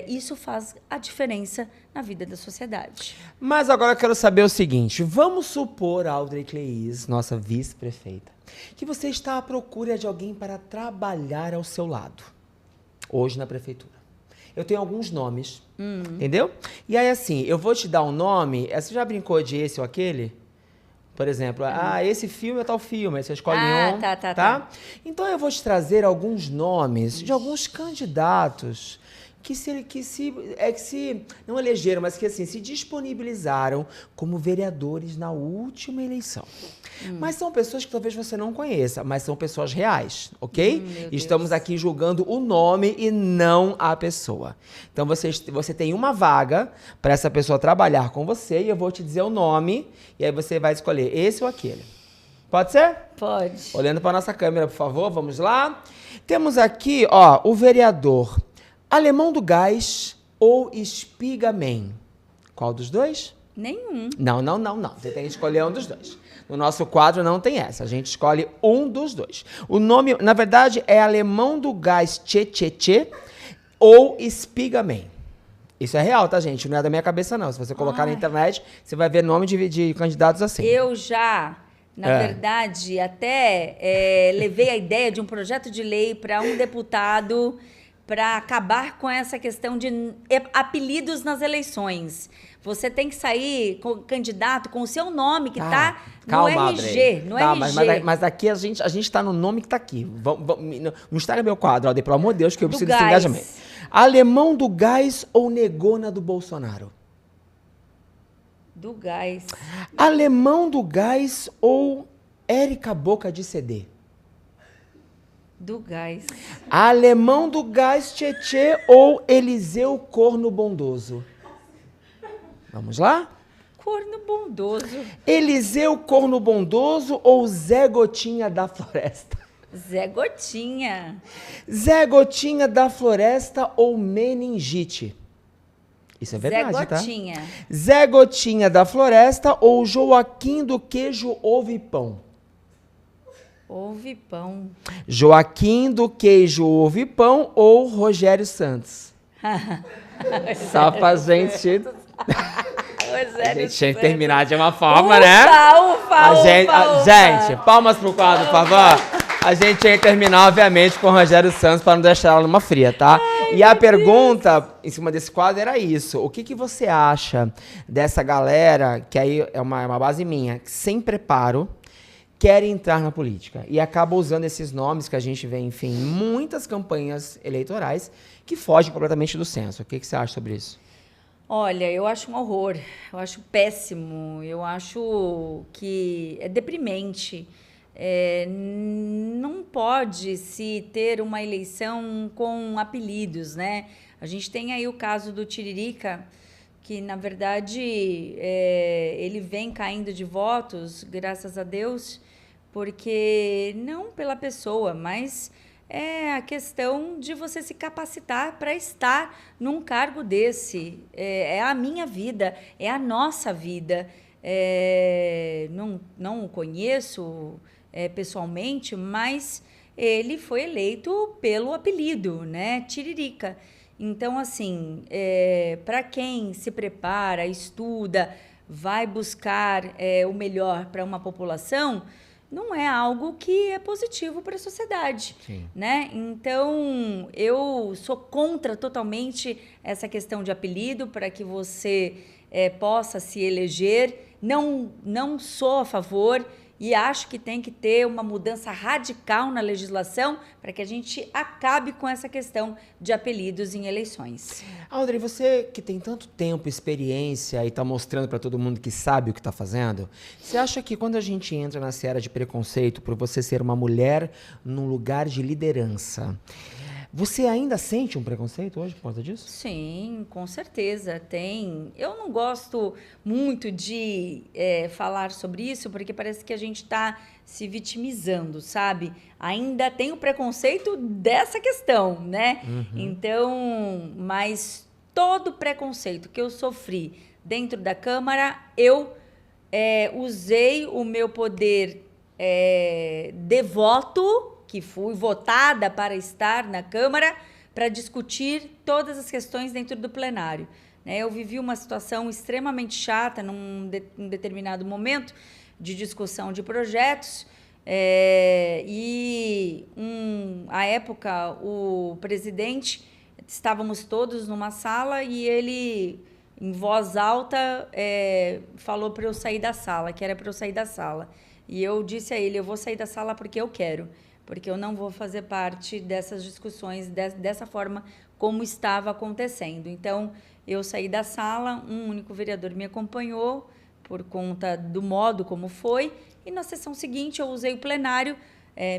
Isso faz a diferença na vida da sociedade. Mas agora eu quero saber o seguinte, vamos supor, Audrey Cleis, nossa vice-prefeita, que você está à procura de alguém para trabalhar ao seu lado, hoje na prefeitura. Eu tenho alguns nomes, entendeu? E aí, assim, eu vou te dar um nome, você já brincou de esse ou aquele? Por exemplo, esse filme é tal filme, aí você escolhe um, tá? Então eu vou te trazer alguns nomes de alguns candidatos não elegeram, mas que assim, se disponibilizaram como vereadores na última eleição. Mas são pessoas que talvez você não conheça, mas são pessoas reais, ok? Estamos aqui julgando o nome e não a pessoa. Então você tem uma vaga para essa pessoa trabalhar com você e eu vou te dizer o nome e aí você vai escolher esse ou aquele. Pode ser? Pode. Olhando para nossa câmera, por favor, vamos lá. Temos aqui, ó, o vereador Alemão do Gás ou Espiga-Man. Qual dos dois? Nenhum. Não. Você tem que escolher um dos dois. No nosso quadro não tem essa. A gente escolhe um dos dois. O nome, na verdade, é Alemão do Gás Tchê ou Espiga-Man. Isso é real, tá, gente? Não é da minha cabeça, não. Se você colocar na internet, você vai ver nome de candidatos assim. Eu já, na verdade, até levei a ideia de um projeto de lei para um deputado para acabar com essa questão de apelidos nas eleições. Você tem que sair com candidato com o seu nome que está no RG. No RG. Mas aqui a gente está no nome que está aqui. Não estraga meu quadro, Alder, pelo amor de Deus, que eu preciso desse engajamento. Alemão do Gás ou Negona do Bolsonaro? Do Gás. Alemão do Gás ou Érica Boca de CD? Do Gás. Alemão do Gás Tchê ou Eliseu Corno Bondoso? Vamos lá? Corno Bondoso. Eliseu Corno Bondoso ou Zé Gotinha da Floresta? Zé Gotinha. Zé Gotinha da Floresta ou Meningite? Isso é verdade, Zé Gotinha. tá? Zé Gotinha da Floresta ou Joaquim do Queijo Ovo e Pão? Ovo e Pão. Joaquim do Queijo Ovo e Pão ou Rogério Santos? Só pra gente... A gente tinha que terminar de uma forma, né? Gente, palmas pro quadro, por favor. A gente tinha que terminar, obviamente, com o Rogério Santos para não deixar ela numa fria, tá? E a pergunta em cima desse quadro era isso. O que você acha dessa galera, que aí é uma base minha, que sem preparo quer entrar na política e acaba usando esses nomes que a gente vê, enfim, em muitas campanhas eleitorais que fogem completamente do senso. O que você acha sobre isso? Olha, eu acho um horror, eu acho péssimo, eu acho que é deprimente. Não pode se ter uma eleição com apelidos, né? A gente tem aí o caso do Tiririca, que, na verdade, ele vem caindo de votos, graças a Deus, porque não pela pessoa, mas é a questão de você se capacitar para estar num cargo desse. É a minha vida, é a nossa vida. Não o conheço pessoalmente, mas ele foi eleito pelo apelido, né? Tiririca. Então, assim, para quem se prepara, estuda, vai buscar o melhor para uma população, não é algo que é positivo para a sociedade, né? Então, eu sou contra totalmente essa questão de apelido para que você possa se eleger. Não sou a favor e acho que tem que ter uma mudança radical na legislação para que a gente acabe com essa questão de apelidos em eleições. Audrey, você que tem tanto tempo, experiência e está mostrando para todo mundo que sabe o que está fazendo, você acha que quando a gente entra na seara de preconceito por você ser uma mulher num lugar de liderança, você ainda sente um preconceito hoje por causa disso? Sim, com certeza tem. Eu não gosto muito de falar sobre isso, porque parece que a gente está se vitimizando, sabe? Ainda tem o preconceito dessa questão, né? Então, mas todo preconceito que eu sofri dentro da Câmara, eu usei o meu poder de voto, que fui votada para estar na Câmara, para discutir todas as questões dentro do plenário. Eu vivi uma situação extremamente chata num determinado momento de discussão de projetos à época, o presidente, estávamos todos numa sala e ele, em voz alta, falou para eu sair da sala, que era para eu sair da sala. E eu disse a ele, eu vou sair da sala porque eu quero, porque eu não vou fazer parte dessas discussões dessa forma como estava acontecendo. Então, eu saí da sala, um único vereador me acompanhou por conta do modo como foi, e na sessão seguinte eu usei o plenário,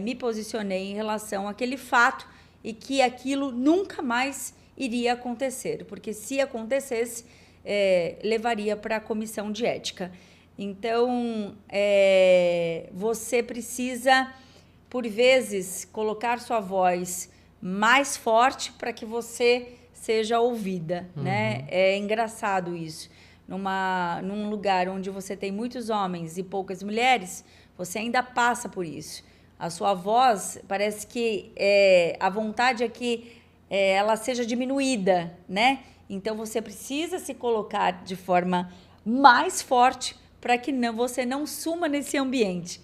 me posicionei em relação àquele fato e que aquilo nunca mais iria acontecer, porque se acontecesse, levaria para a comissão de ética. Então, você precisa, por vezes, colocar sua voz mais forte para que você seja ouvida, né? É engraçado isso. Num lugar onde você tem muitos homens e poucas mulheres, você ainda passa por isso. A sua voz, parece que a vontade é que ela seja diminuída, né? Então, você precisa se colocar de forma mais forte para que você não suma nesse ambiente.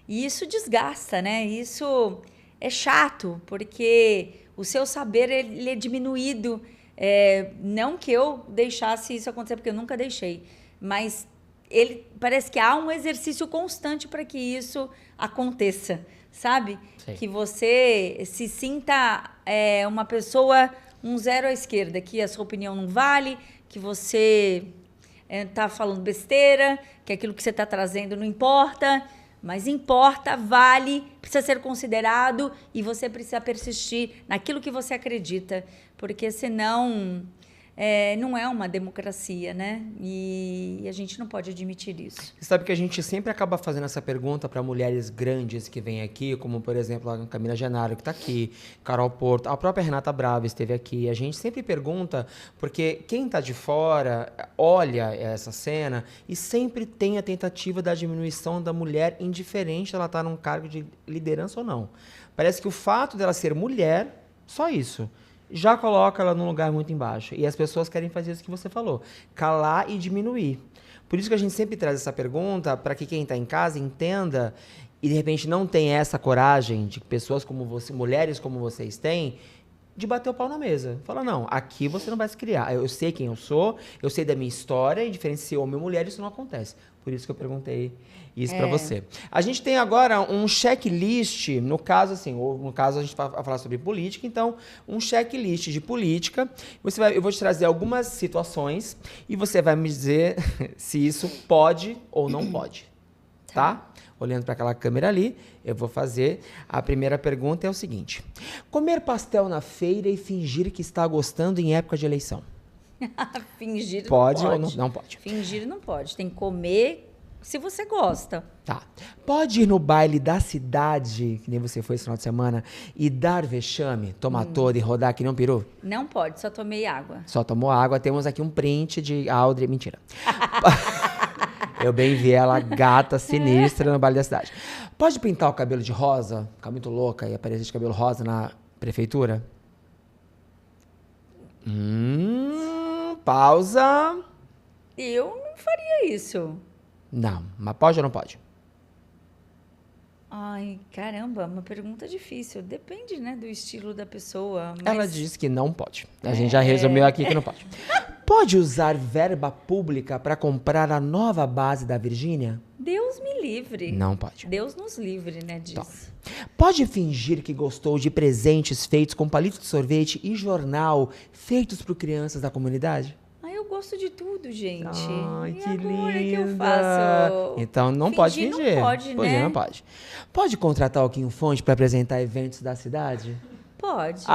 E isso desgasta, né? Isso é chato, porque o seu saber ele é diminuído. Não que eu deixasse isso acontecer, porque eu nunca deixei, mas parece que há um exercício constante para que isso aconteça, sabe? Sim. Que você se sinta uma pessoa, um zero à esquerda, que a sua opinião não vale, que você está falando besteira, que aquilo que você está trazendo não importa, mas importa, vale, precisa ser considerado e você precisa persistir naquilo que você acredita, porque senão não é uma democracia, né? E a gente não pode admitir isso. Você sabe que a gente sempre acaba fazendo essa pergunta para mulheres grandes que vêm aqui, como, por exemplo, a Camila Genaro, que está aqui, Carol Porto, a própria Renata Brava esteve aqui. A gente sempre pergunta, porque quem está de fora olha essa cena e sempre tem a tentativa da diminuição da mulher, indiferente se ela está num cargo de liderança ou não. Parece que o fato dela ser mulher, só isso, já coloca ela num lugar muito embaixo. E as pessoas querem fazer isso que você falou, calar e diminuir. Por isso que a gente sempre traz essa pergunta para que quem está em casa entenda e de repente não tem essa coragem de pessoas como você, mulheres como vocês têm, de bater o pau na mesa. Fala, não, aqui você não vai se criar. Eu sei quem eu sou, eu sei da minha história, e diferente se homem ou mulher, isso não acontece. Por isso que eu perguntei isso para você. A gente tem agora um checklist, no caso assim, ou no caso a gente vai falar sobre política, então um checklist de política. Eu vou te trazer algumas situações e você vai me dizer se isso pode ou não pode, tá? Olhando para aquela câmera ali, eu vou fazer. A primeira pergunta é o seguinte: comer pastel na feira e fingir que está gostando em época de eleição? Fingir pode não pode. Ou não pode? Fingir não pode. Tem que comer se você gosta. Tá. Pode ir no baile da cidade, que nem você foi esse final de semana, e dar vexame, tomar toda e rodar que nem um peru? Não pode, só tomei água. Só tomou água. Temos aqui um print de Audrey. Mentira. Eu bem vi ela, gata, sinistra, no baile da cidade. Pode pintar o cabelo de rosa? Ficar muito louca e aparecer de cabelo rosa na prefeitura? Pausa. Eu não faria isso. Não, mas pode ou não pode? Ai, caramba, uma pergunta difícil. Depende, né, do estilo da pessoa. Mas... Ela disse que não pode. A gente já resumiu aqui que não pode. Pode usar verba pública para comprar a nova base da Virgínia? Deus me livre. Não pode. Deus nos livre, né, disso. Então, pode fingir que gostou de presentes feitos com palito de sorvete e jornal feitos por crianças da comunidade? Eu gosto de tudo, gente. Ai, que agora linda. Que eu faço? Então não pode fingir. Não pode, Pois né? Não pode. Pode contratar o Quinho Fonte para apresentar eventos da cidade? Pode.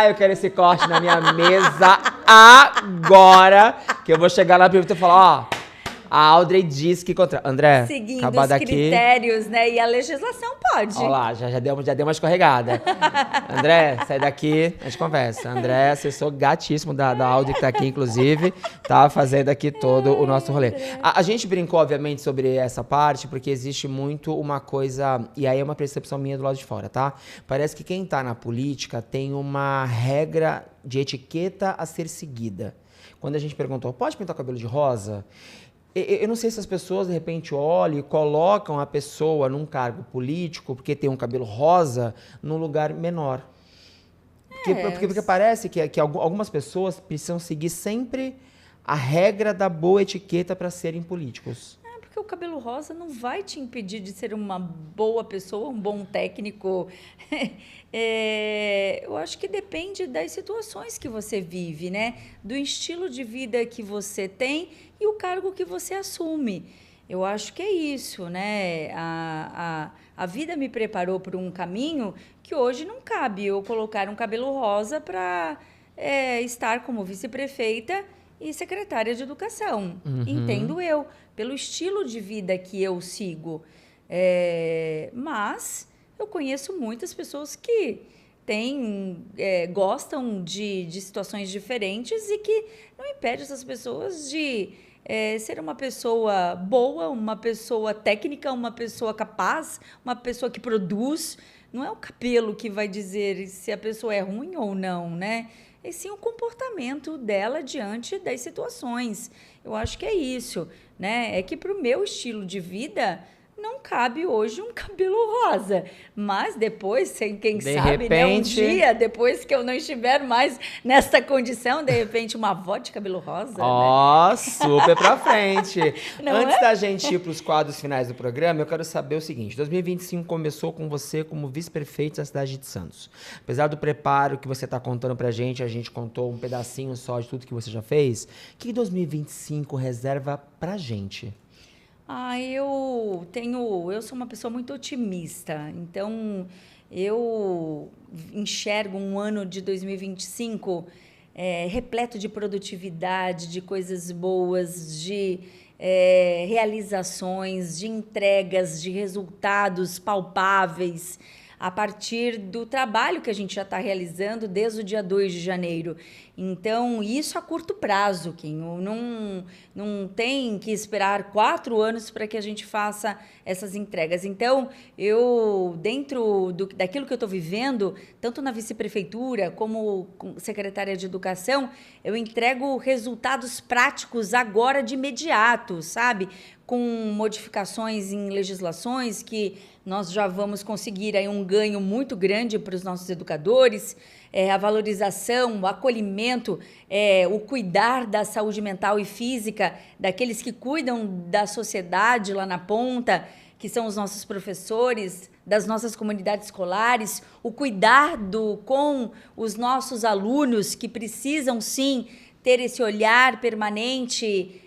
Eu quero esse corte na minha mesa agora, que eu vou chegar lá e falar, a Audrey disse que contra... André, seguindo acabar os daqui... critérios, né? E a legislação pode. Olha lá, já deu uma escorregada. André, sai daqui, a gente conversa. André, assessor gatíssimo da Audrey, que tá aqui, inclusive, tá fazendo aqui todo o nosso rolê. A gente brincou, obviamente, sobre essa parte, porque existe muito uma coisa, e aí é uma percepção minha do lado de fora, tá? Parece que quem tá na política tem uma regra de etiqueta a ser seguida. Quando a gente perguntou, pode pintar o cabelo de rosa? Eu não sei se as pessoas, de repente, olham e colocam a pessoa num cargo político porque tem um cabelo rosa num lugar menor. Porque parece que algumas pessoas precisam seguir sempre a regra da boa etiqueta para serem políticos. Porque o cabelo rosa não vai te impedir de ser uma boa pessoa, um bom técnico. Eu acho que depende das situações que você vive, né? Do estilo de vida que você tem e o cargo que você assume. Eu acho que é isso, né? A vida me preparou para um caminho que hoje não cabe eu colocar um cabelo rosa para estar como vice-prefeita e secretária de educação. Entendo eu, pelo estilo de vida que eu sigo. Mas eu conheço muitas pessoas que gostam de situações diferentes e que não impede essas pessoas de ser uma pessoa boa, uma pessoa técnica, uma pessoa capaz, uma pessoa que produz. Não é o cabelo que vai dizer se a pessoa é ruim ou não, né? E sim o comportamento dela diante das situações. Eu acho que é isso, né? É que para o meu estilo de vida não cabe hoje um cabelo rosa. Mas depois, quem De sabe, repente... né, um dia, depois que eu não estiver mais nessa condição, de repente, uma avó de cabelo rosa. Ó, né? Super pra frente. Não Antes da gente ir pros quadros finais do programa, eu quero saber o seguinte. 2025 começou com você como vice-prefeito da cidade de Santos. Apesar do preparo que você tá contando pra gente, a gente contou um pedacinho só de tudo que você já fez. O que 2025 reserva pra gente? Eu sou uma pessoa muito otimista, então eu enxergo um ano de 2025 repleto de produtividade, de coisas boas, de realizações, de entregas, de resultados palpáveis, a partir do trabalho que a gente já está realizando desde o dia 2 de janeiro. Então, isso a curto prazo, Kim. Não tem que esperar 4 anos para que a gente faça essas entregas. Então, dentro daquilo que eu estou vivendo, tanto na vice-prefeitura como secretária de educação, eu entrego resultados práticos agora de imediato, sabe? Com modificações em legislações que nós já vamos conseguir aí um ganho muito grande para os nossos educadores, a valorização, o acolhimento, o cuidar da saúde mental e física daqueles que cuidam da sociedade lá na ponta, que são os nossos professores, das nossas comunidades escolares, o cuidado com os nossos alunos que precisam, sim, ter esse olhar permanente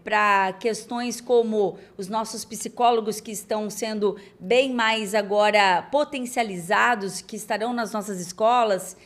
para questões como os nossos psicólogos que estão sendo bem mais agora potencializados, que estarão nas nossas escolas,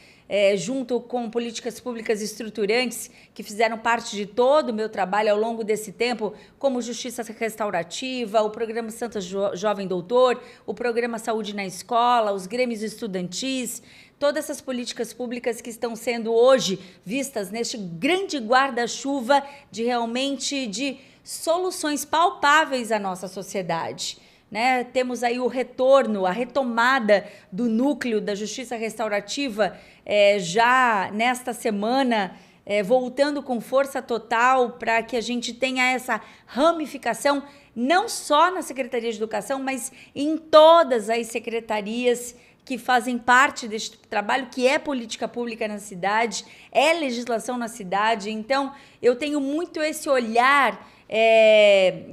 junto com políticas públicas estruturantes que fizeram parte de todo o meu trabalho ao longo desse tempo, como Justiça Restaurativa, o Programa Santa Jovem Doutor, o Programa Saúde na Escola, os grêmios estudantis, todas essas políticas públicas que estão sendo hoje vistas neste grande guarda-chuva de soluções palpáveis à nossa sociedade. Né? Temos aí o retorno, a retomada do núcleo da Justiça Restaurativa já nesta semana, voltando com força total para que a gente tenha essa ramificação, não só na Secretaria de Educação, mas em todas as secretarias que fazem parte deste trabalho, que é política pública na cidade, é legislação na cidade. Então, eu tenho muito esse olhar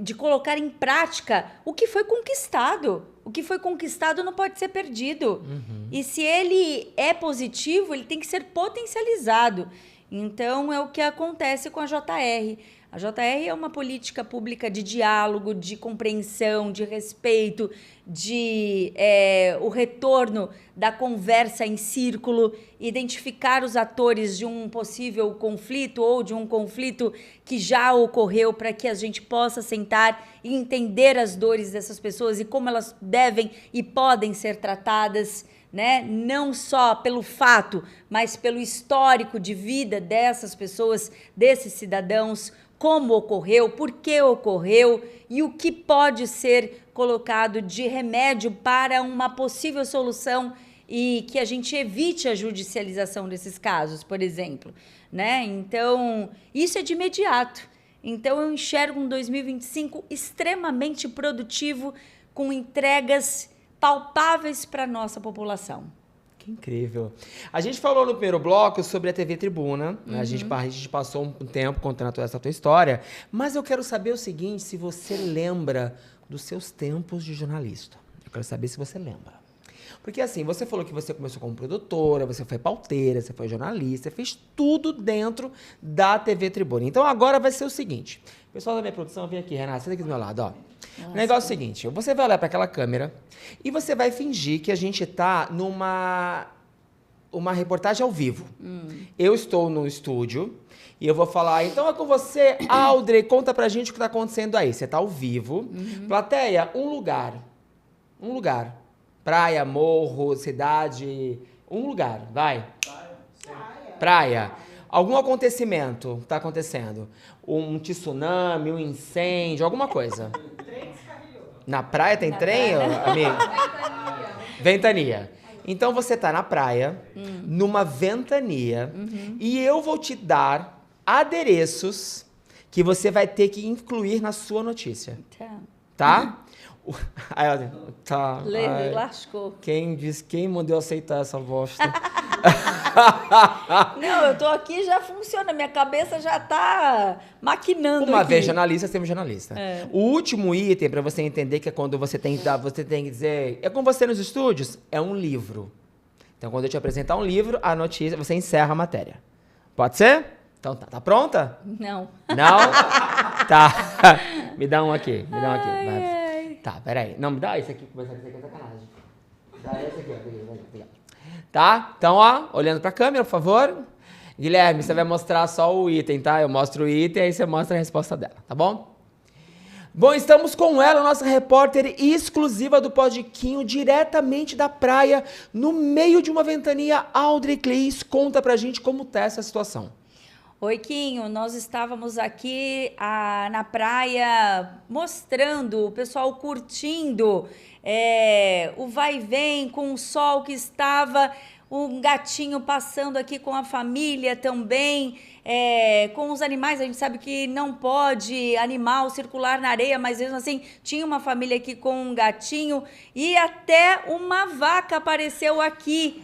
de colocar em prática o que foi conquistado. O que foi conquistado não pode ser perdido. E se ele é positivo, ele tem que ser potencializado. Então, é o que acontece com a JR. A JR é uma política pública de diálogo, de compreensão, de respeito, o retorno da conversa em círculo, identificar os atores de um possível conflito ou de um conflito que já ocorreu para que a gente possa sentar e entender as dores dessas pessoas e como elas devem e podem ser tratadas, né? Não só pelo fato, mas pelo histórico de vida dessas pessoas, desses cidadãos, como ocorreu, por que ocorreu e o que pode ser colocado de remédio para uma possível solução e que a gente evite a judicialização desses casos, por exemplo, né? Então, isso é de imediato. Então, eu enxergo um 2025 extremamente produtivo, com entregas palpáveis para a nossa população. Que incrível. A gente falou no primeiro bloco sobre a TV Tribuna, né? A gente passou um tempo contando toda essa tua história, mas eu quero saber o seguinte, se você lembra dos seus tempos de jornalista. Eu quero saber se você lembra. Porque assim, você falou que você começou como produtora, você foi pauteira, você foi jornalista, você fez tudo dentro da TV Tribuna. Então agora vai ser o seguinte, o pessoal da minha produção, vem aqui, Renata, senta aqui do meu lado, ó. Nossa. O negócio é o seguinte, você vai olhar para aquela câmera e você vai fingir que a gente tá numa reportagem ao vivo. Eu estou no estúdio e eu vou falar, então é com você, Audrey, conta pra gente o que tá acontecendo aí. Você tá ao vivo. Plateia, um lugar. Praia, morro, cidade, um lugar, vai. Praia. Algum acontecimento tá acontecendo. Um tsunami, um incêndio, alguma coisa. Na praia tem trem, amigo? Ventania. Então você tá na praia, numa ventania, e eu vou te dar adereços que você vai ter que incluir na sua notícia. Tá? Aí ela tá. Lascou. Quem mandou eu aceitar essa bosta? Não, eu tô aqui, já funciona, minha cabeça já tá maquinando. Uma aqui. vez jornalista, sempre jornalista. O último item, pra você entender que é quando você tem que dizer. É com você nos estúdios? É um livro. Então, quando eu te apresentar um livro, a notícia, você encerra a matéria. Pode ser? Então tá pronta? Não. Não? Tá. Me dá um aqui. Vai. Tá, peraí. Não, me dá esse aqui. Começar com esse aqui é sacanagem. Dá esse aqui, ó. Tá? Então, ó, olhando pra câmera, por favor. Guilherme, você vai mostrar só o item, tá? Eu mostro o item, aí você mostra a resposta dela, tá bom? Bom, estamos com ela, nossa repórter exclusiva do Podiquinho, diretamente da praia, no meio de uma ventania. Audrey Cleis, conta pra gente como tá essa situação. Oi, Quinho, nós estávamos aqui na praia mostrando, o pessoal curtindo o vai e vem com o sol que estava, um gatinho passando aqui com a família também, com os animais. A gente sabe que não pode animal circular na areia, mas mesmo assim tinha uma família aqui com um gatinho e até uma vaca apareceu aqui.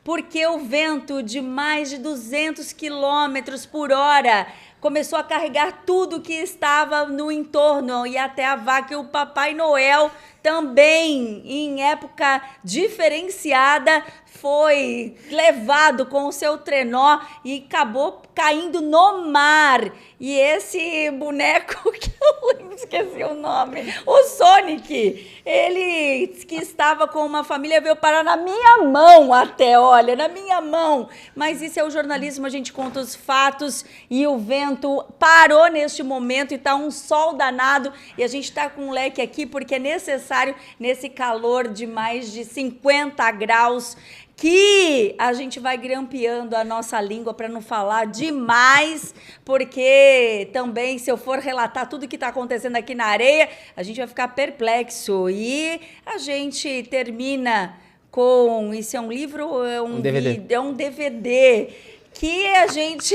Porque o vento de mais de 200 quilômetros por hora começou a carregar tudo que estava no entorno e até a vaca e o Papai Noel também, em época diferenciada, foi levado com o seu trenó e acabou caindo no mar. E esse boneco, que eu esqueci o nome, o Sonic, ele que estava com uma família, veio parar na minha mão até, olha, na minha mão. Mas isso é o jornalismo, a gente conta os fatos e o vento parou neste momento e tá um sol danado e a gente tá com um leque aqui porque é necessário, nesse calor de mais de 50 graus, que a gente vai grampeando a nossa língua para não falar demais, porque também, se eu for relatar tudo que está acontecendo aqui na areia, a gente vai ficar perplexo. E a gente termina com... Isso é um livro ou é um DVD? É um DVD. Que a gente...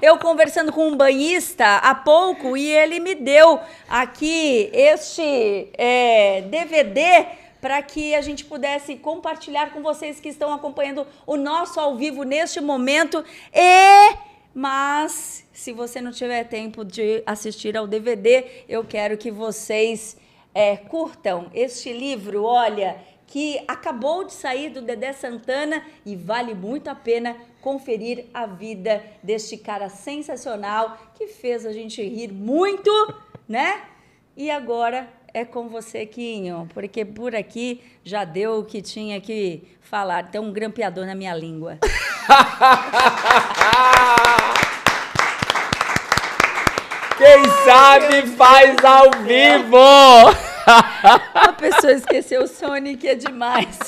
Eu conversando com um banhista há pouco e ele me deu aqui este DVD... para que a gente pudesse compartilhar com vocês que estão acompanhando o nosso ao vivo neste momento. Mas, se você não tiver tempo de assistir ao DVD, eu quero que vocês curtam este livro, olha, que acabou de sair do Dedé Santana e vale muito a pena conferir a vida deste cara sensacional que fez a gente rir muito, né? E agora... é com você, Quinho, porque por aqui já deu o que tinha que falar. Tem um grampeador na minha língua. Quem sabe faz ao vivo! A pessoa esqueceu o Sonic, é demais.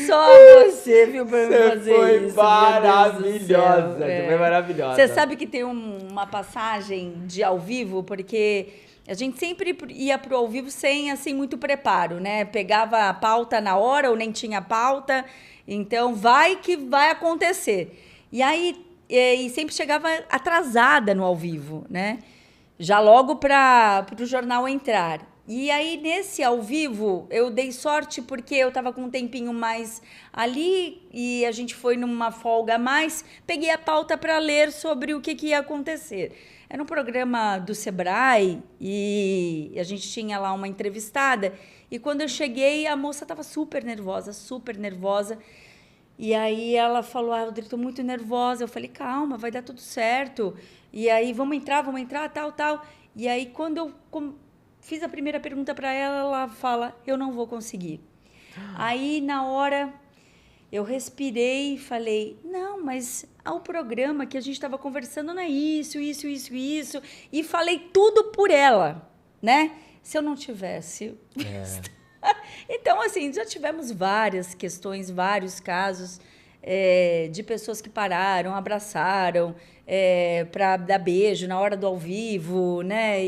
Só você, viu, pra me fazer foi isso. Maravilhosa. Você foi maravilhosa. Você sabe que tem uma passagem de ao vivo, porque a gente sempre ia pro ao vivo sem, assim, muito preparo, né? Pegava a pauta na hora ou nem tinha pauta. Então, vai que vai acontecer. E aí, e sempre chegava atrasada no ao vivo, né? Já logo para o jornal entrar. E aí, nesse ao vivo, eu dei sorte porque eu tava com um tempinho mais ali e a gente foi numa folga a mais. Peguei a pauta para ler sobre o que ia acontecer. Era um programa do Sebrae e a gente tinha lá uma entrevistada. E quando eu cheguei, a moça estava super nervosa, super nervosa. E aí ela falou, Audrey, estou muito nervosa. Eu falei, calma, vai dar tudo certo. E aí, vamos entrar, tal, tal. E aí, quando eu fiz a primeira pergunta para ela, ela fala, eu não vou conseguir. Aí, na hora, eu respirei e falei, não, mas ao programa que a gente estava conversando não é isso. E falei tudo por ela, né? Se eu não tivesse... Então, assim, já tivemos várias questões, vários casos de pessoas que pararam, abraçaram, para dar beijo na hora do ao vivo, né?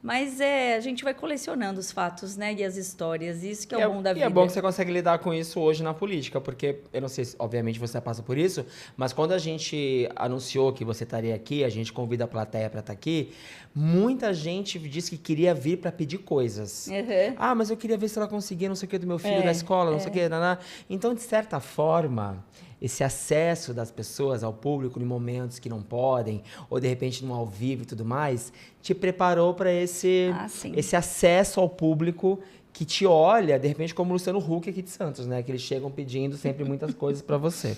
Mas a gente vai colecionando os fatos, né? E as histórias, isso que é o bom da vida. E é bom que você consegue lidar com isso hoje na política, porque eu não sei se, obviamente, você passa por isso, mas quando a gente anunciou que você estaria aqui, a gente convida a plateia para estar aqui, muita gente disse que queria vir para pedir coisas. Uhum. Ah, mas eu queria ver se ela conseguia não sei o que do meu filho da escola, não sei o que, naná. Então, de certa forma, esse acesso das pessoas ao público em momentos que não podem, ou de repente no ao vivo e tudo mais, te preparou para esse acesso ao público que te olha, de repente, como o Luciano Huck aqui de Santos, né? Que eles chegam pedindo sempre muitas coisas para você.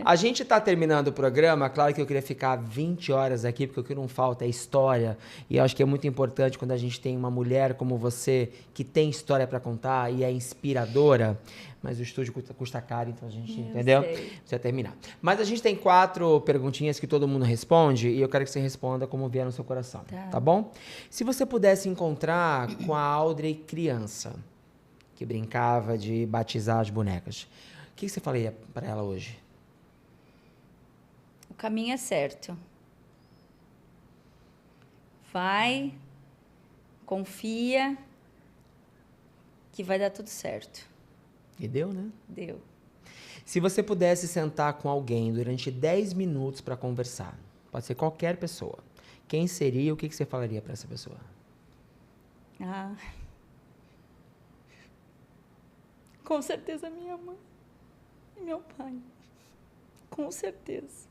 A gente está terminando o programa, claro que eu queria ficar 20 horas aqui, porque o que não falta é história, e eu acho que é muito importante quando a gente tem uma mulher como você, que tem história para contar e é inspiradora, mas o estúdio custa caro, então a gente, entendeu? Precisa terminar. Mas a gente tem 4 perguntinhas que todo mundo responde, e eu quero que você responda como vier no seu coração, tá bom? Se você pudesse encontrar com a Audrey criança, que brincava de batizar as bonecas, o que você falaria para ela hoje? O caminho é certo. Vai, confia, que vai dar tudo certo. E deu, né? Deu. Se você pudesse sentar com alguém durante 10 minutos para conversar, pode ser qualquer pessoa, quem seria e o que você falaria para essa pessoa? Com certeza minha mãe e meu pai. Com certeza.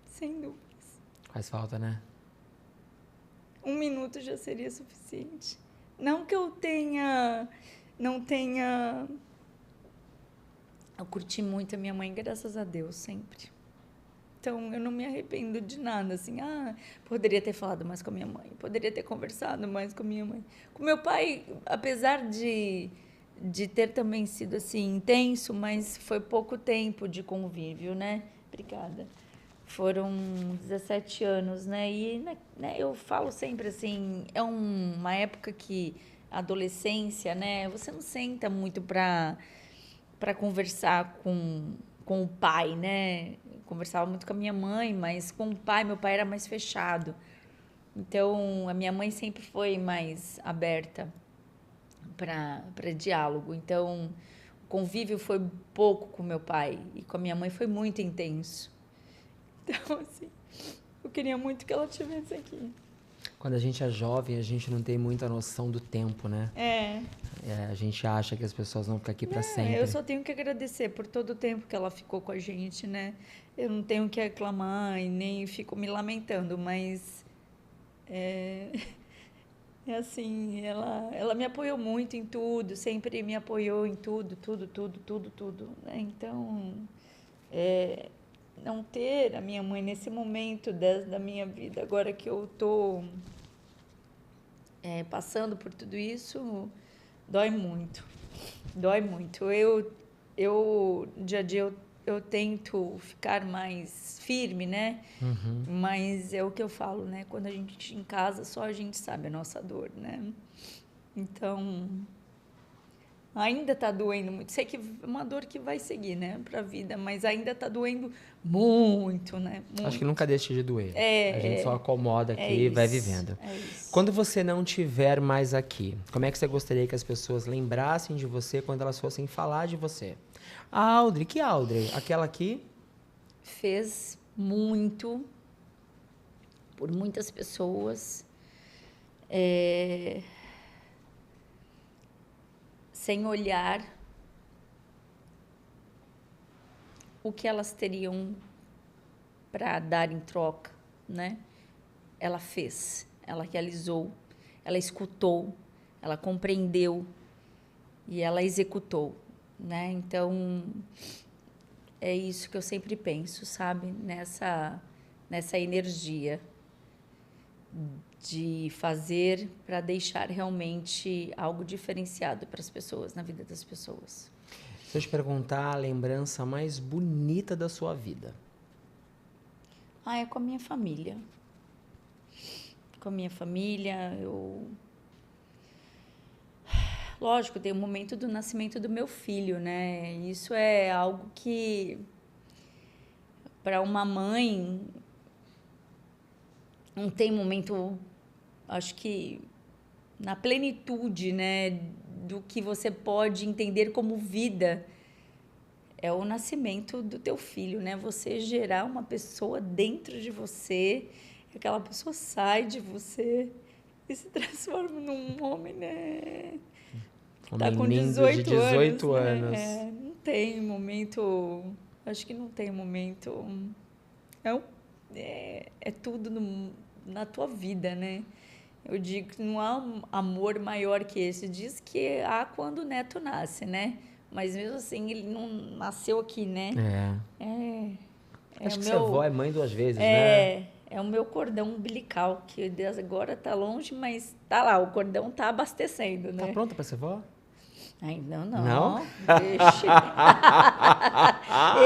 Sem dúvidas. Faz falta, né? 1 minuto já seria suficiente. Não que eu não tenha... Eu curti muito a minha mãe, graças a Deus, sempre. Então, eu não me arrependo de nada, assim. Poderia ter falado mais com a minha mãe, poderia ter conversado mais com a minha mãe. Com meu pai, apesar de ter também sido, assim, intenso, mas foi pouco tempo de convívio, né? Obrigada. Foram 17 anos, né? E eu falo sempre, assim, é uma época que a adolescência, né? Você não senta muito para conversar com o pai, né? Eu conversava muito com a minha mãe, mas com o pai, meu pai era mais fechado. Então, a minha mãe sempre foi mais aberta para diálogo. Então, o convívio foi pouco com meu pai e com a minha mãe foi muito intenso. Então, assim, eu queria muito que ela estivesse aqui. Quando a gente é jovem, a gente não tem muita noção do tempo, né? A gente acha que as pessoas vão ficar aqui para sempre. Eu só tenho que agradecer por todo o tempo que ela ficou com a gente, né? Eu não tenho que reclamar e nem fico me lamentando, mas assim, ela me apoiou muito em tudo, sempre me apoiou em tudo, né? Então, não ter a minha mãe nesse momento da minha vida, agora que eu tô passando por tudo isso, dói muito. Dói muito. Eu dia a dia, eu tento ficar mais firme, né? Mas é o que eu falo, né? Quando a gente em casa, só a gente sabe a nossa dor, né? Então, ainda tá doendo muito. Sei que é uma dor que vai seguir, né? Pra vida, mas ainda tá doendo muito, né? Muito. Acho que nunca deixa de doer. A gente só acomoda aqui e vai vivendo. Quando você não estiver mais aqui, como é que você gostaria que as pessoas lembrassem de você quando elas fossem falar de você? A Audrey, que Audrey? Aquela aqui? Fez muito por muitas pessoas. sem olhar o que elas teriam para dar em troca, né? Ela fez, ela realizou, ela escutou, ela compreendeu e ela executou, né? Então, é isso que eu sempre penso, sabe? Nessa energia de fazer para deixar realmente algo diferenciado para as pessoas, na vida das pessoas. Se eu te perguntar a lembrança mais bonita da sua vida. É com a minha família. Com a minha família, lógico, tem o momento do nascimento do meu filho, né? Isso é algo que, para uma mãe, não tem momento, acho que, na plenitude, né? Do que você pode entender como vida. É o nascimento do teu filho, né? Você gerar uma pessoa dentro de você, aquela pessoa sai de você e se transforma num homem, né? Tá com lindo 18 de 18 anos. anos. Né? Não tem momento. Acho que não tem momento. É tudo na tua vida, né? Eu digo que não há um amor maior que esse. Diz que há quando o neto nasce, né? Mas mesmo assim, ele não nasceu aqui, né? Acho que ser avó é mãe duas vezes, né? É o meu cordão umbilical, que agora tá longe, mas tá lá, o cordão tá abastecendo, né? Tá pronta pra ser vó? Ainda não. Não? Deixa.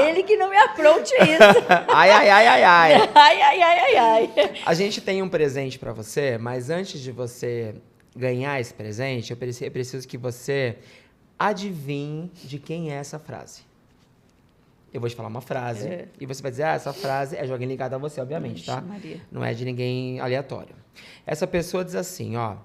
Ele que não me apronte isso. Ai, ai, ai, ai, ai. Ai, ai, ai, ai, ai. A gente tem um presente pra você, mas antes de você ganhar esse presente, eu preciso que você adivinhe de quem é essa frase. Eu vou te falar uma frase e você vai dizer, essa frase é de alguém ligado a você, obviamente, Ixi, tá? Maria. Não é de ninguém aleatório. Essa pessoa diz assim, ó,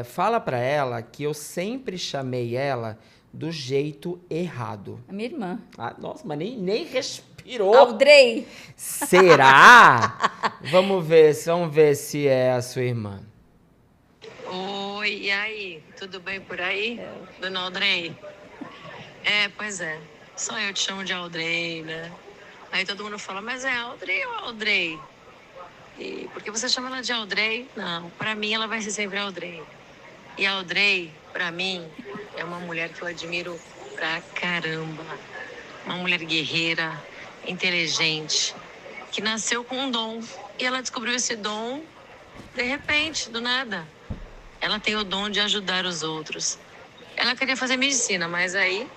fala pra ela que eu sempre chamei ela do jeito errado. A minha irmã. Ah, nossa, mas nem respirou. Audrey. Será? Vamos ver se é a sua irmã. Oi, e aí? Tudo bem por aí? Dona Audrey? Pois é. Só eu te chamo de Audrey, né? Aí todo mundo fala, mas é Audrey ou Audrey? E por que você chama ela de Audrey? Não, pra mim ela vai ser sempre Audrey. E a Audrey, pra mim, é uma mulher que eu admiro pra caramba. Uma mulher guerreira, inteligente, que nasceu com um dom. E ela descobriu esse dom de repente, do nada. Ela tem o dom de ajudar os outros. Ela queria fazer medicina, mas aí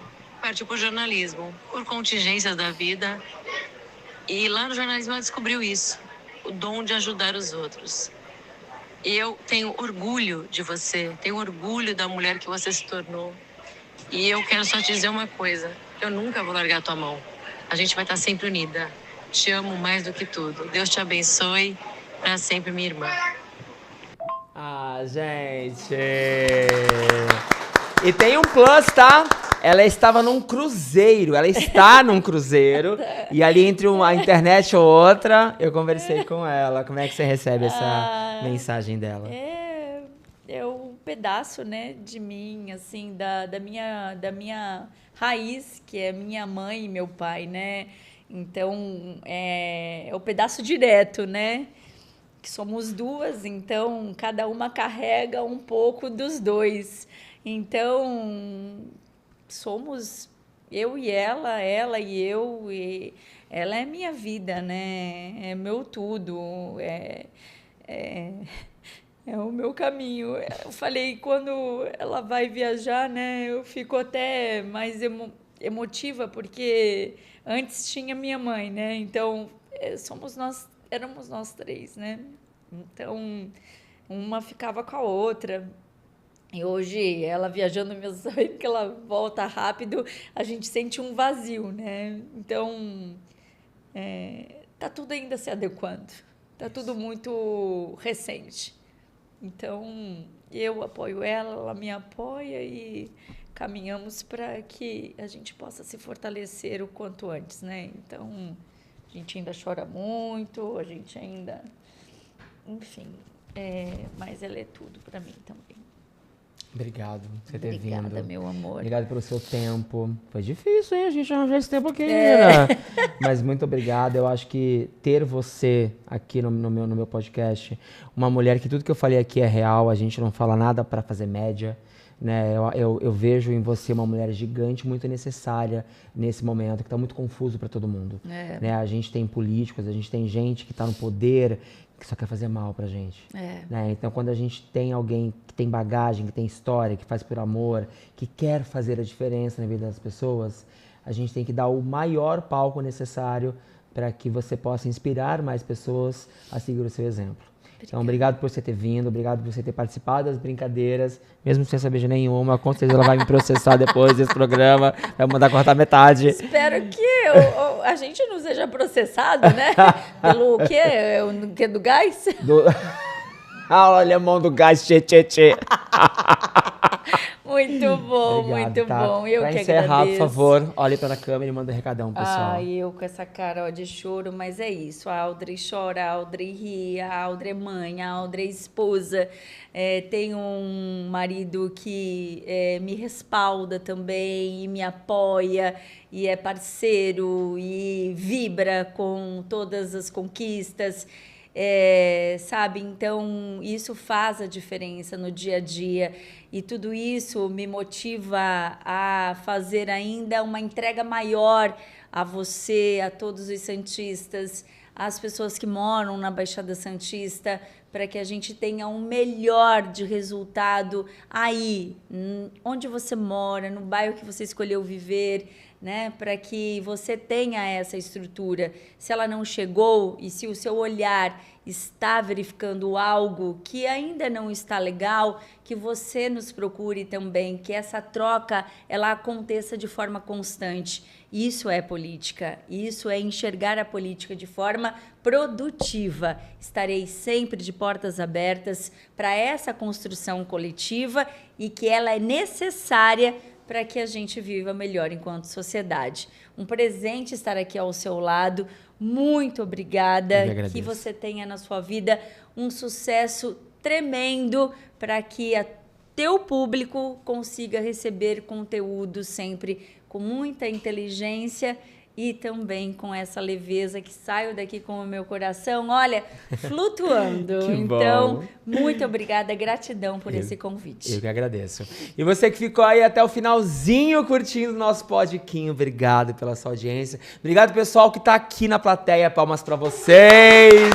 partiu para o jornalismo, por contingências da vida. E lá no jornalismo ela descobriu isso, o dom de ajudar os outros. E eu tenho orgulho de você, tenho orgulho da mulher que você se tornou. E eu quero só te dizer uma coisa, eu nunca vou largar a tua mão. A gente vai estar sempre unida. Te amo mais do que tudo. Deus te abençoe para sempre, minha irmã. Ah, gente. E tem um plus, tá? Ela estava num cruzeiro. Ela está num cruzeiro. E ali entre uma internet ou outra, eu conversei com ela. Como é que você recebe essa mensagem dela? É um pedaço, né, de mim, assim, da minha raiz, que é minha mãe e meu pai, né? Então, é o pedaço direto, né? Que somos duas, então cada uma carrega um pouco dos dois. Então, somos eu e ela e eu, e ela é minha vida, né? É meu tudo, é o meu caminho. Eu falei, quando ela vai viajar, né? Eu fico até mais emotiva, porque antes tinha minha mãe, né? Então, éramos nós três, né? Então, uma ficava com a outra. E hoje, ela viajando, mesmo sabendo que ela volta rápido, a gente sente um vazio, né? Então, tá tudo ainda se adequando. Tá tudo muito recente. Então, eu apoio ela, ela me apoia e caminhamos para que a gente possa se fortalecer o quanto antes, né? Então, a gente ainda chora muito, a gente ainda... Enfim, mas ela é tudo para mim também. Obrigado por você ter vindo. Obrigada, meu amor. Obrigado pelo seu tempo. Foi difícil, hein? A gente arranjar esse tempo aqui, né? Mas muito obrigado. Eu acho que ter você aqui no meu podcast, uma mulher que tudo que eu falei aqui é real, a gente não fala nada para fazer média, né? Eu vejo em você uma mulher gigante, muito necessária nesse momento, que está muito confuso para todo mundo. Né? A gente tem políticos, a gente tem gente que está no poder, que só quer fazer mal pra gente. Né? Então, quando a gente tem alguém que tem bagagem, que tem história, que faz por amor, que quer fazer a diferença na vida das pessoas, a gente tem que dar o maior palco necessário para que você possa inspirar mais pessoas a seguir o seu exemplo. Então, obrigado por você ter vindo, obrigado por você ter participado das brincadeiras, mesmo sem saber de nenhuma. Com certeza ela vai me processar depois desse programa, vai mandar cortar metade. Espero que a gente não seja processado, né? Pelo quê? O quê? Do gás? Olha a mão do gás, tchê, tchê, tchê. Muito bom, Obrigado, muito tá? bom. Eu pra que encerrar, agradeço. por favor, olhe para a câmera e manda um recadão, pessoal. Eu com essa cara de choro, mas é isso. A Audrey chora, a Audrey ri, a Audrey é mãe, a Audrey é esposa. Tenho um marido que me respalda também e me apoia e é parceiro e vibra com todas as conquistas. Sabe? Então, isso faz a diferença no dia a dia e tudo isso me motiva a fazer ainda uma entrega maior a você, a todos os santistas, às pessoas que moram na Baixada Santista, para que a gente tenha um melhor de resultado aí, onde você mora, no bairro que você escolheu viver, né, para que você tenha essa estrutura. Se ela não chegou e se o seu olhar está verificando algo que ainda não está legal, que você nos procure também, que essa troca ela aconteça de forma constante. Isso é política, isso é enxergar a política de forma produtiva. Estarei sempre de portas abertas para essa construção coletiva e que ela é necessária para que a gente viva melhor enquanto sociedade. Um presente estar aqui ao seu lado. Muito obrigada. Que você tenha na sua vida um sucesso tremendo para que teu público consiga receber conteúdo sempre com muita inteligência e também com essa leveza que saio daqui com o meu coração, olha, flutuando. Então, muito obrigada, gratidão por esse convite. Eu que agradeço. E você que ficou aí até o finalzinho curtindo o nosso podquinho, obrigado pela sua audiência. Obrigado, pessoal, que tá aqui na plateia, palmas pra vocês.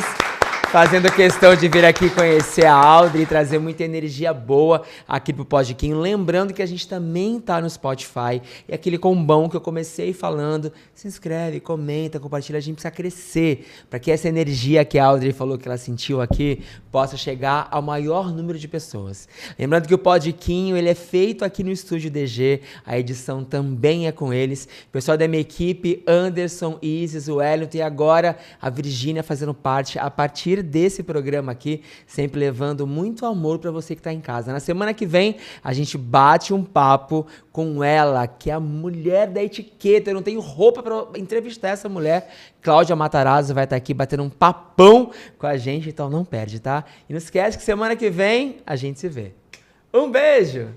Fazendo questão de vir aqui conhecer a Audrey e trazer muita energia boa aqui pro Podquinho. Lembrando que a gente também tá no Spotify. E aquele combão que eu comecei falando, se inscreve, comenta, compartilha. A gente precisa crescer para que essa energia que a Audrey falou que ela sentiu aqui possa chegar ao maior número de pessoas. Lembrando que o Podquinho, ele é feito aqui no Estúdio DG. A edição também é com eles. O pessoal da minha equipe, Anderson, Isis, o Wellington e agora a Virgínia fazendo parte a partir desse programa aqui, sempre levando muito amor para você que está em casa. Na semana que vem, a gente bate um papo com ela, que é a mulher da etiqueta. Eu não tenho roupa para entrevistar essa mulher. Cláudia Matarazzo vai estar aqui batendo um papão com a gente, então não perde, tá? E não esquece que semana que vem a gente se vê. Um beijo!